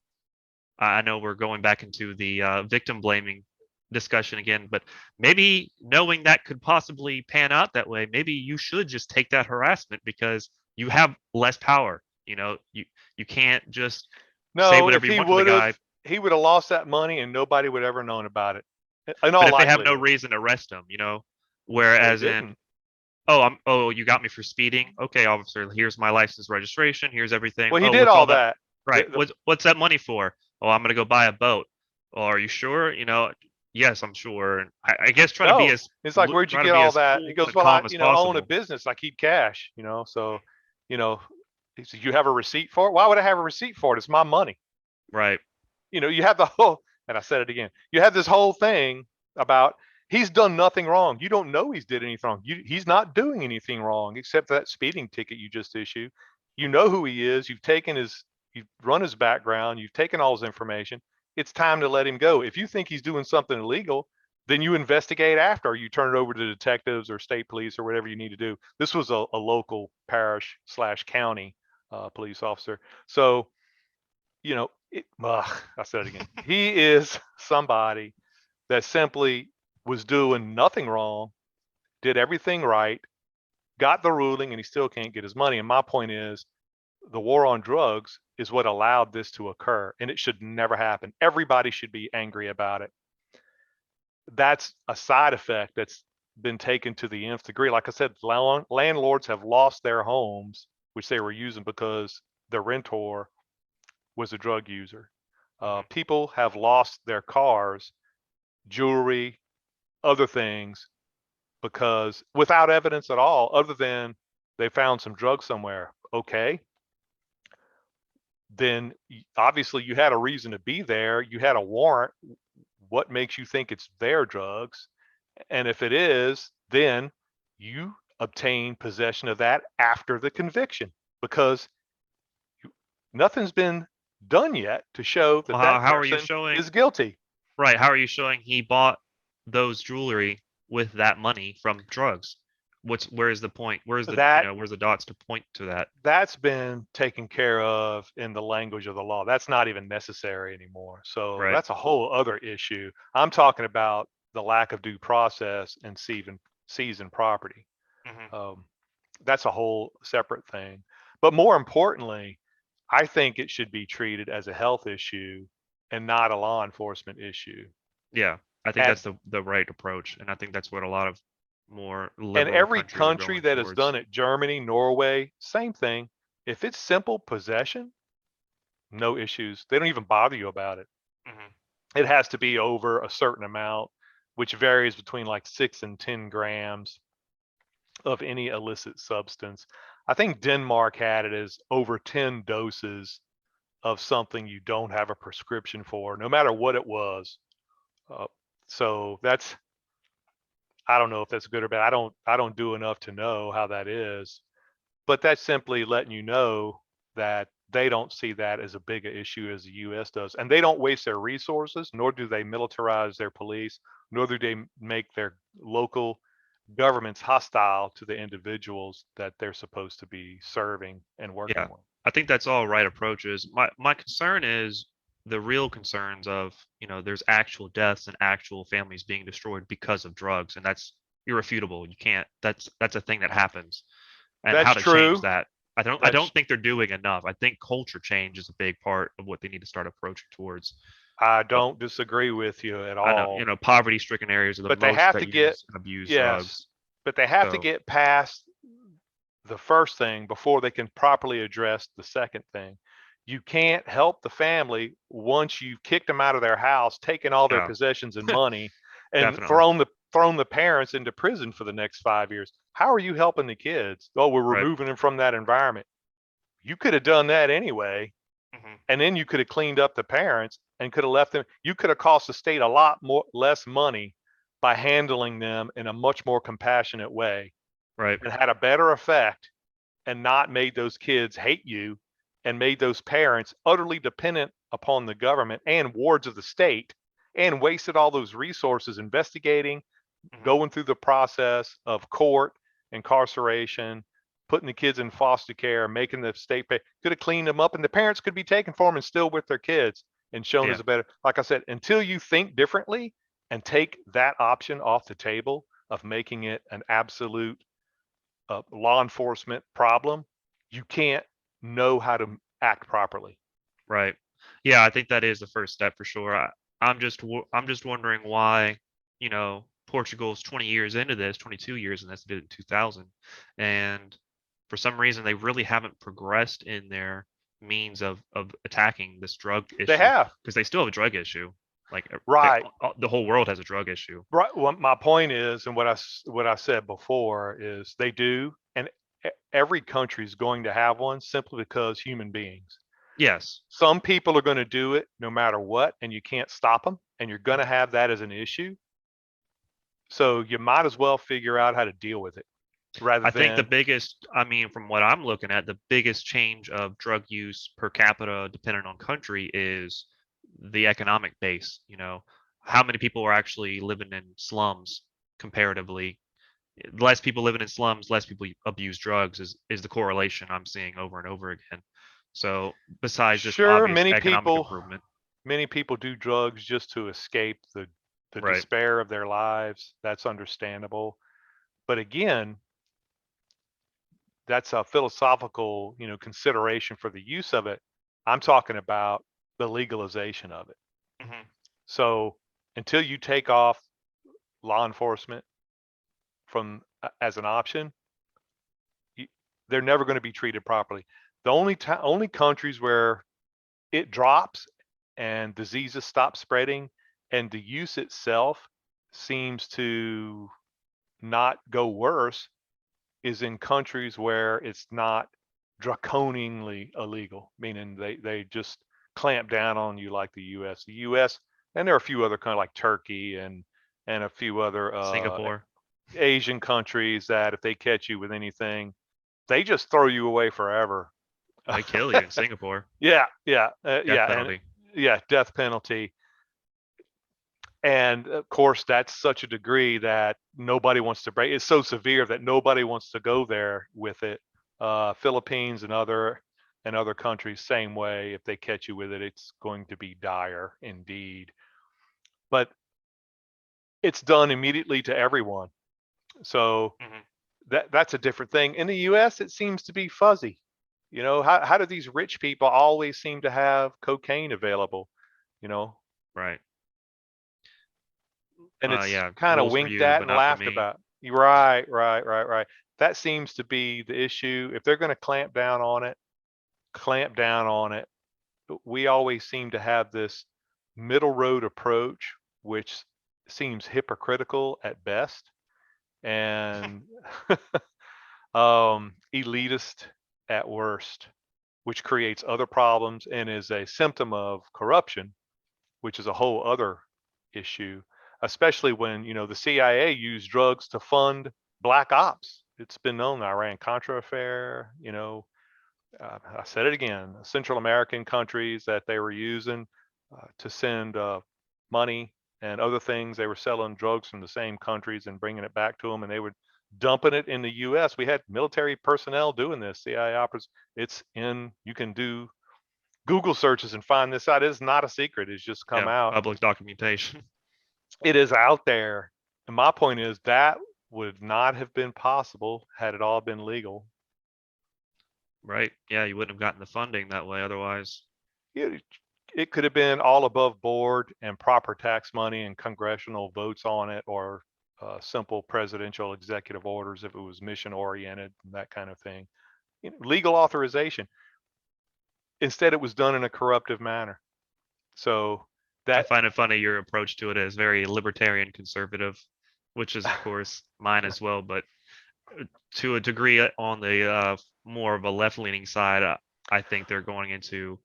I know we're going back into the victim blaming discussion again. But maybe knowing that could possibly pan out that way, maybe you should just take that harassment because you have less power. You can't just say No, if whatever you he want to the would have, guy. he would have lost that money, and nobody would ever known about it. In But all if they have no likelihood, reason to arrest him, they whereas in didn't. you got me for speeding. Okay, officer, here's my license registration. Here's everything. Well, he Oh, did what's all all that? that. Right. What's that money for? Oh, I'm gonna go buy a boat. Oh, are you sure? Yes, I'm sure. And I guess No, it's like, where'd you try to get be all as that? He cool goes, and well, I, calm as own a possible. business. I keep cash, so, you know, he said, you have a receipt for it? Why would I have a receipt for it? It's my money. Right. You have the whole, and I said it again, you have this whole thing about he's done nothing wrong. You don't know he's did anything wrong. He's not doing anything wrong except that speeding ticket you just issued. You know who he is. You've run his background. You've taken all his information. It's time to let him go. If you think he's doing something illegal, then you investigate after, or you turn it over to detectives or state police or whatever you need to do. This was a local parish / county police officer. So, I said it again. He is somebody that simply was doing nothing wrong, did everything right, got the ruling, and he still can't get his money. And my point is, the war on drugs is what allowed this to occur, and it should never happen. Everybody should be angry about it. That's a side effect that's been taken to the nth degree. Like I said, landlords have lost their homes, which they were using because the rentor was a drug user. People have lost their cars, jewelry, other things, because without evidence at all, other than they found some drugs somewhere. Okay, then obviously you had a reason to be there. You had a warrant. What makes you think it's their drugs? And if it is, then you obtain possession of that after the conviction, because nothing's been done yet to show that Well, that how are you person showing? is guilty. Right. How are you showing he bought those jewelry with that money from drugs? Where is the point? That Where's the dots to point to that? that's been taken care of in the language of the law. That's not even necessary anymore. So Right. that's a whole other issue. I'm talking about the lack of due process and seizing property. Hmm. Um, that's a whole separate thing. But more importantly, I think it should be treated as a health issue and not a law enforcement issue. Yeah. I think And that's the right approach, and I think that's what a lot of more and liberal every countries are country going that has towards. done it, Germany, Norway, same thing. If it's simple possession, no issues. They don't even bother you about it. Hmm. It has to be over a certain amount, which varies between like 6 and 10 grams of any illicit substance. I think Denmark had it as over 10 doses of something you don't have a prescription for, no matter what it was. Uh, so that's, I don't know if that's good or bad. I don't do enough to know how that is, but that's simply letting you know that they don't see that as a big issue as the US does. And they don't waste their resources, nor do they militarize their police, nor do they make their local governments hostile to the individuals that they're supposed to be serving and Yeah. working with. I think that's all right approaches. My concern is the real concerns of, there's actual deaths and actual families being destroyed because of drugs, and that's irrefutable. You can't. That's a thing that happens, and That's how to change true. that. I don't That's think they're doing enough. I think culture change is a big part of what they need to start approaching towards. I But don't disagree with you at I know, all. poverty-stricken areas are the But they most have to that get, use and abuse yes, drugs. but they have to So get past the first thing before they can properly address the second thing. You can't help the family once you've kicked them out of their house, taken all their yeah, possessions and money, and definitely. thrown the parents into prison for the next 5 years. How are you helping the kids? Oh, we're Right. removing them from that environment. You could have done that anyway, Hmm. and then you could have cleaned up the parents and could have left them. You could have cost the state a lot more less money by handling them in a much more compassionate way, Right. and had a better effect, and not made those kids hate you, and made those parents utterly dependent upon the government and wards of the state, and wasted all those resources investigating, Hmm. going through the process of court, incarceration, putting the kids in foster care, making the state pay. Could have cleaned them up, and the parents could be taken for them and still with their kids and shown Yeah. as a better. Like I said, until you think differently and take that option off the table of making it an absolute law enforcement problem, you can't know how to act properly. Right. Yeah, I think that is the first step for sure. I'm just wondering why, you know, Portugal's 20 years into this, 22 years, and that's did it in 2000. And for some reason, they really haven't progressed in their means of attacking this drug They issue have. because they still have a drug issue. Like Right. the whole world has a drug issue. Right. Well, my point is, and what I said before is they do, and every country is going to have one simply because human beings. Yes. Some people are going to do it no matter what, and you can't stop them, and you're going to Mhm. have that as an issue. So you might as well figure out how to deal with it rather I think the than biggest, I mean, from what I'm looking at, the biggest change of drug use per capita, depending on country, is the economic base. You know, how many people are actually living in slums comparatively? Less people living in slums, less people abuse drugs is the correlation I'm seeing over and over again. So besides just sure obvious economic improvement, many people do drugs just to escape the right? despair of their lives. That's understandable. But again, that's a philosophical, consideration for the use of it. I'm talking about the legalization of it. Hmm. So until you take off law enforcement from as an option, you, they're never going to be treated properly. The only countries where it drops and diseases stop spreading and the use itself seems to not go worse is in countries where it's not draconianly illegal, meaning they just clamp down on you like the U.S. The U.S. and there are a few other kind of like Turkey and a few other Singapore, Asian countries that if they catch you with anything, they just throw you away forever. they kill you in Singapore, Yeah, death yeah, and penalty. yeah, death penalty. And of course, that's such a degree that nobody wants to break. It's so severe that nobody wants to go there with it. Philippines and other countries, same way. If they catch you with it, it's going to be dire indeed. But it's done immediately to everyone. So Hmm. that's a different thing. In the U.S., it seems to be fuzzy. How do these rich people always seem to have cocaine available? You know, Right. and it's Yeah, kind of rules for winked you, at but and not for laughed me. about. Right, right, right, right. That seems to be the issue. If they're going to clamp down on it, clamp down on it. We always seem to have this middle road approach, which seems hypocritical at best and elitist at worst, which creates other problems and is a symptom of corruption, which is a whole other issue, especially when, the CIA used drugs to fund black ops. It's been known, the Iran Contra affair, I said it again, Central American countries that they were using to send money and other things. They were selling drugs from the same countries and bringing it back to them, and they were dumping it in the U.S. We had military personnel doing this, CIA operators. You can do Google searches and find this out. It's not a secret. It's just come Yeah, out. public documentation. It is out there. And my point is that would not have been possible had it all been legal. Right. Yeah, you wouldn't have gotten the funding that way otherwise. It, it could have been all above board and proper tax money and congressional votes on it, or simple presidential executive orders if it was mission oriented and that kind of thing. Legal authorization. Instead, it was done in a corruptive manner. So I that find it funny your approach to it is very libertarian conservative, which is of course mine as well, but to a degree on the more of a left-leaning side, I think they're going into,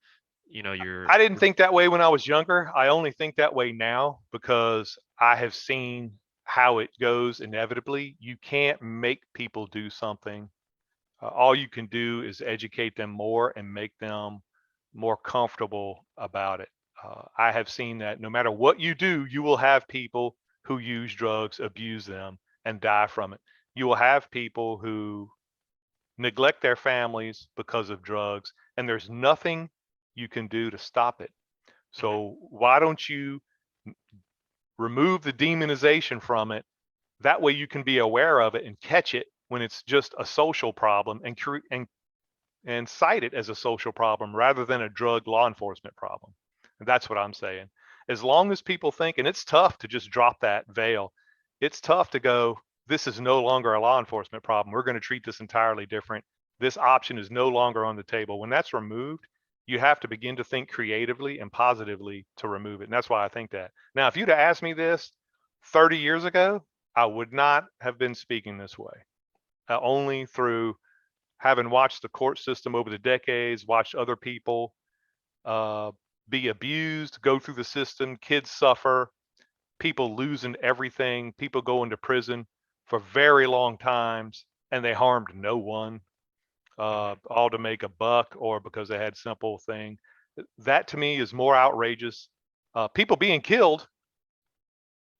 I didn't think that way when I was younger. I only think that way now because I have seen how it goes inevitably. You can't make people do something. All you can do is educate them more and make them more comfortable about it. I have seen that no matter what you do, you will have people who use drugs, abuse them, and die from it. You will have people who neglect their families because of drugs, and there's nothing you can do to stop it. Mhm. So why don't you remove the demonization from it? That way you can be aware of it and catch it when it's just a social problem and cite it as a social problem rather than a drug law enforcement problem. And that's what I'm saying. As long as people think, and it's tough to just drop that veil. it's tough to go, this is no longer a law enforcement problem. We're going to treat this entirely different. This option is no longer on the table. When that's removed, you have to begin to think creatively and positively to remove it. And that's why I think that. Now, if you'd have asked me this 30 years ago, I would not have been speaking this way. Only through having watched the court system over the decades, watched other people uh, be abused, go through the system, kids suffer, people losing everything, people go into prison for very long times, and they harmed no one, all to make a buck or because they had simple thing. That to me is more outrageous. People being killed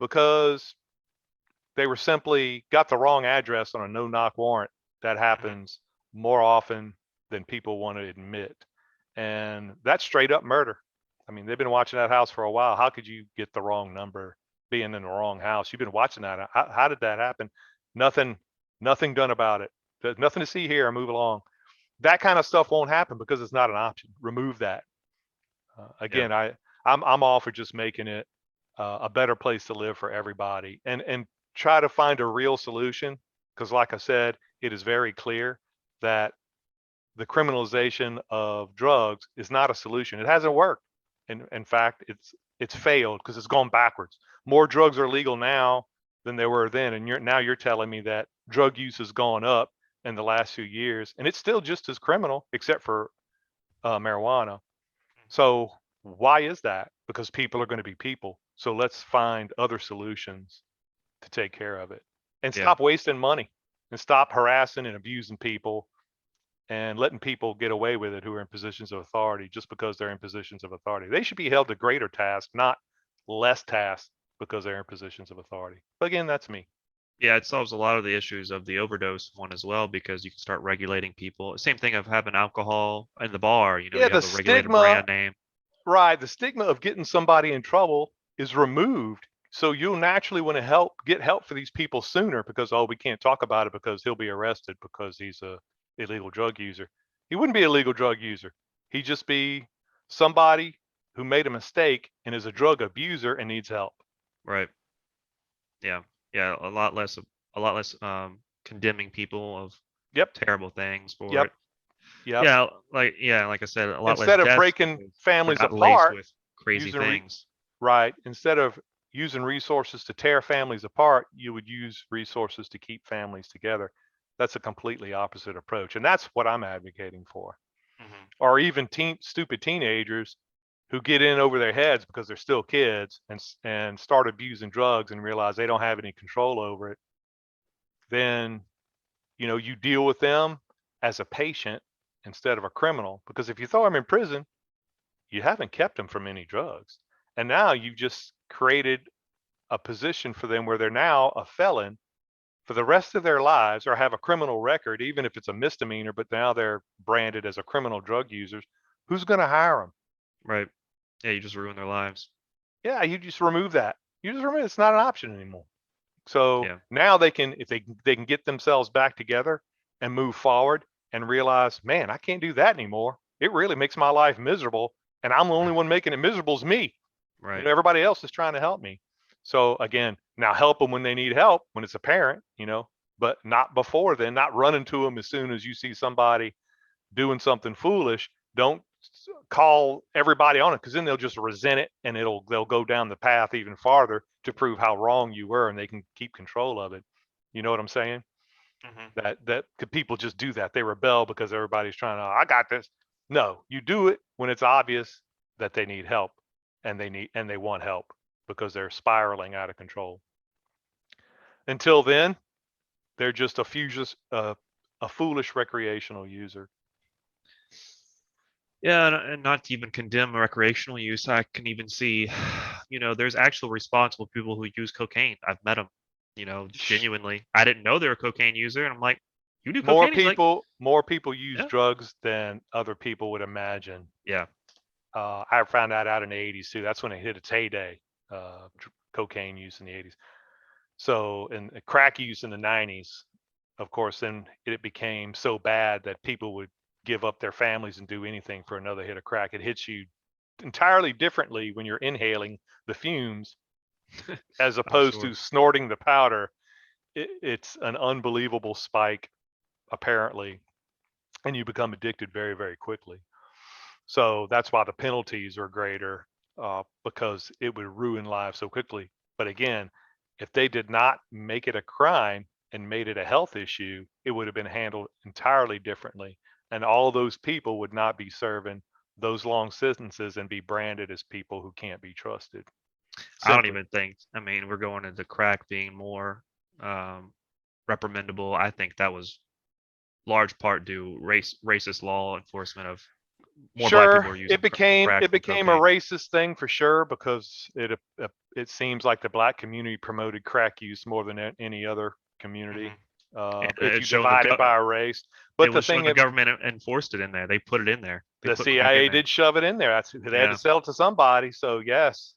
because they were simply got the wrong address on a no-knock warrant. That happens more often than people want to admit. And that's straight up murder. I mean, they've been watching that house for a while. How could you get the wrong number being in the wrong house? You've been watching that. How did that happen? Nothing, nothing done about it. There's nothing to see here. Move along. That kind of stuff won't happen because it's not an option. Remove that. Again, I'm all for just making it a better place to live for everybody, and try to find a real solution. Because, like I said, it is very clear that the criminalization of drugs is not a solution. It hasn't worked. In fact, it's failed because it's gone backwards. More drugs are legal now than there were then, and now you're telling me that drug use has gone up in the last few years, and it's still just as criminal, except for marijuana. So why is that? Because people are going to be people. So let's find other solutions to take care of it, and Yeah. stop wasting money, and stop harassing and abusing people and letting people get away with it who are in positions of authority just because they're in positions of authority. They should be held to greater tasks, not less tasks because they're in positions of authority. But again, that's me. Yeah, it solves a lot of the issues of the overdose one as well because you can start regulating people. Same thing of having alcohol in the bar. You know, Yeah, you the have a regulated stigma, brand name. right? The stigma of getting somebody in trouble is removed. So you'll naturally want to get help for these people sooner because, oh, we can't talk about it because he'll be arrested because he's a illegal drug user. He wouldn't be a legal drug user. He'd just be somebody who made a mistake and is a drug abuser and needs help. Right. Yeah. Yeah. A lot less condemning people of Yep. terrible things for Yep. it. Yep. Yeah, like I said, a lot less Instead of deaths breaking because they're families not laced apart, with crazy using things. right, instead of using resources to tear families apart, you would use resources to keep families together. That's a completely opposite approach, and that's what I'm advocating for. Hmm. Or even stupid teenagers who get in over their heads because they're still kids and start abusing drugs and realize they don't have any control over it. Then you deal with them as a patient instead of a criminal, because if you throw them in prison, you haven't kept them from any drugs. And now you've just created a position for them where they're now a felon for the rest of their lives, or have a criminal record, even if it's a misdemeanor, but now they're branded as a criminal drug users. Who's going to hire them? Right. Yeah, you just ruin their lives. Yeah, you just remove that. You just remove it. It's not an option anymore. So Yeah. now they can, if they can get themselves back together and move forward and realize, man, I can't do that anymore. It really makes my life miserable, and I'm the only one making it miserable is me. Right. Everybody else is trying to help me. So again, now help them when they need help, when it's apparent, but not before then, not running to them as soon as you see somebody doing something foolish. Don't call everybody on it, because then they'll just resent it, and they'll go down the path even farther to prove how wrong you were, and they can keep control of it. You know what I'm saying? Hmm. That could people just do that? They rebel because everybody's trying to, I got this. No, you do it when it's obvious that they need help, and they want help because they're spiraling out of control. Until then, they're just a foolish recreational user. Yeah, and not to even condemn recreational use, I can even see, there's actual responsible people who use cocaine. I've met them, genuinely. I didn't know they were a cocaine user, and I'm like, "You do More cocaine?" He's like, people use "Yeah, drugs than other people would imagine. yeah, I found that out in the 80s too. That's when it hit its heyday, cocaine use in the 80s. So, and crack use in the 90s, of course, then it became so bad that people would give up their families and do anything for another hit of crack. It hits you entirely differently when you're inhaling the fumes as I'm opposed sure. to snorting the powder. It's an unbelievable spike, apparently, and you become addicted very, very quickly. So that's why the penalties are greater, because it would ruin lives so quickly. But again, if they did not make it a crime and made it a health issue, it would have been handled entirely differently. And all those people would not be serving those long sentences and be branded as people who can't be trusted. I don't Simply. even think. I mean, we're going into crack being more reprimandable. I think that was large part due racist law enforcement of more black people Sure, are it using became crack it than became a cocaine. racist thing for sure because it seems like the black community promoted crack use more than any other Hmm. community, And if you it's showing the divide it by a race. it But the was showing thing the is, government enforced it in there. They put it in there. They the put crack in CIA there. did shove it in there. They had to Yeah. sell it to somebody. So yes,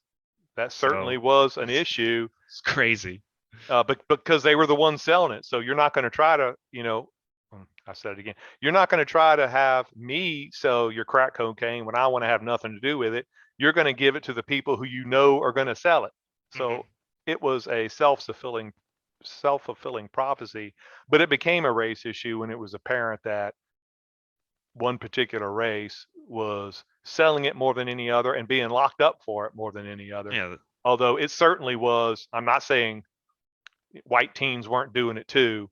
that certainly So was an it's, issue, it's crazy. but because they were the ones selling it. So you're not going to try to, I said it again. You're not going to try to have me sell your crack cocaine when I want to have nothing to do with it. You're going to give it to the people who you know are going to sell it. Hmm. So it was a self-fulfilling prophecy, but it became a race issue when it was apparent that one particular race was selling it more than any other and being locked up for it more than any other. Yeah. Although it certainly was, I'm not saying white teens weren't doing it too.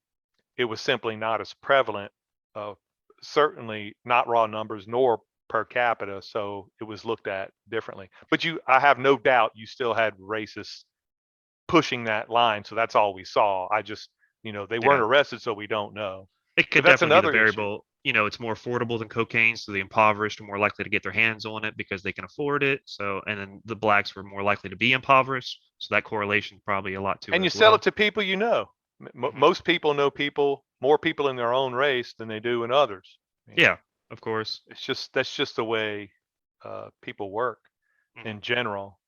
It was simply not as prevalent, uh, certainly not raw numbers nor per capita. So it was looked at differently. But I have no doubt you still had racists pushing that line. So that's all we saw. They weren't Yeah. arrested, so we don't know. It But could that's definitely be the another issue. variable. It's more affordable than cocaine, so the impoverished are more likely to get their hands on it because they can afford it. So, and then the blacks were more likely to be impoverished. So that correlation probably a lot to And it you as sell it well. to people you know. Hmm. Most people know more people in their own race than they do in others. I mean, Yeah, of course. that's just the way people work Hmm. in general.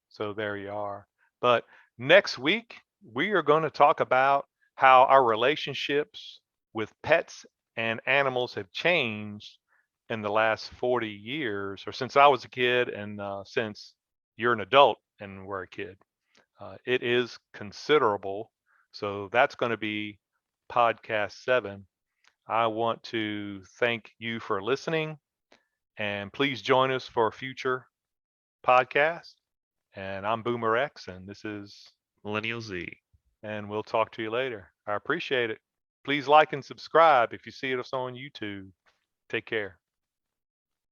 So there you are. But next week, we are going to talk about how our relationships with pets and animals have changed in the last 40 years, or since I was a kid and since you're an adult and we're a kid. It is considerable. So that's going to be podcast 7. I want to thank you for listening, and please join us for a future podcast. And I'm Boomer X, and this is, Millennial Z. and we'll talk to you later. I appreciate it. Please like and subscribe if you see us on YouTube. Take care.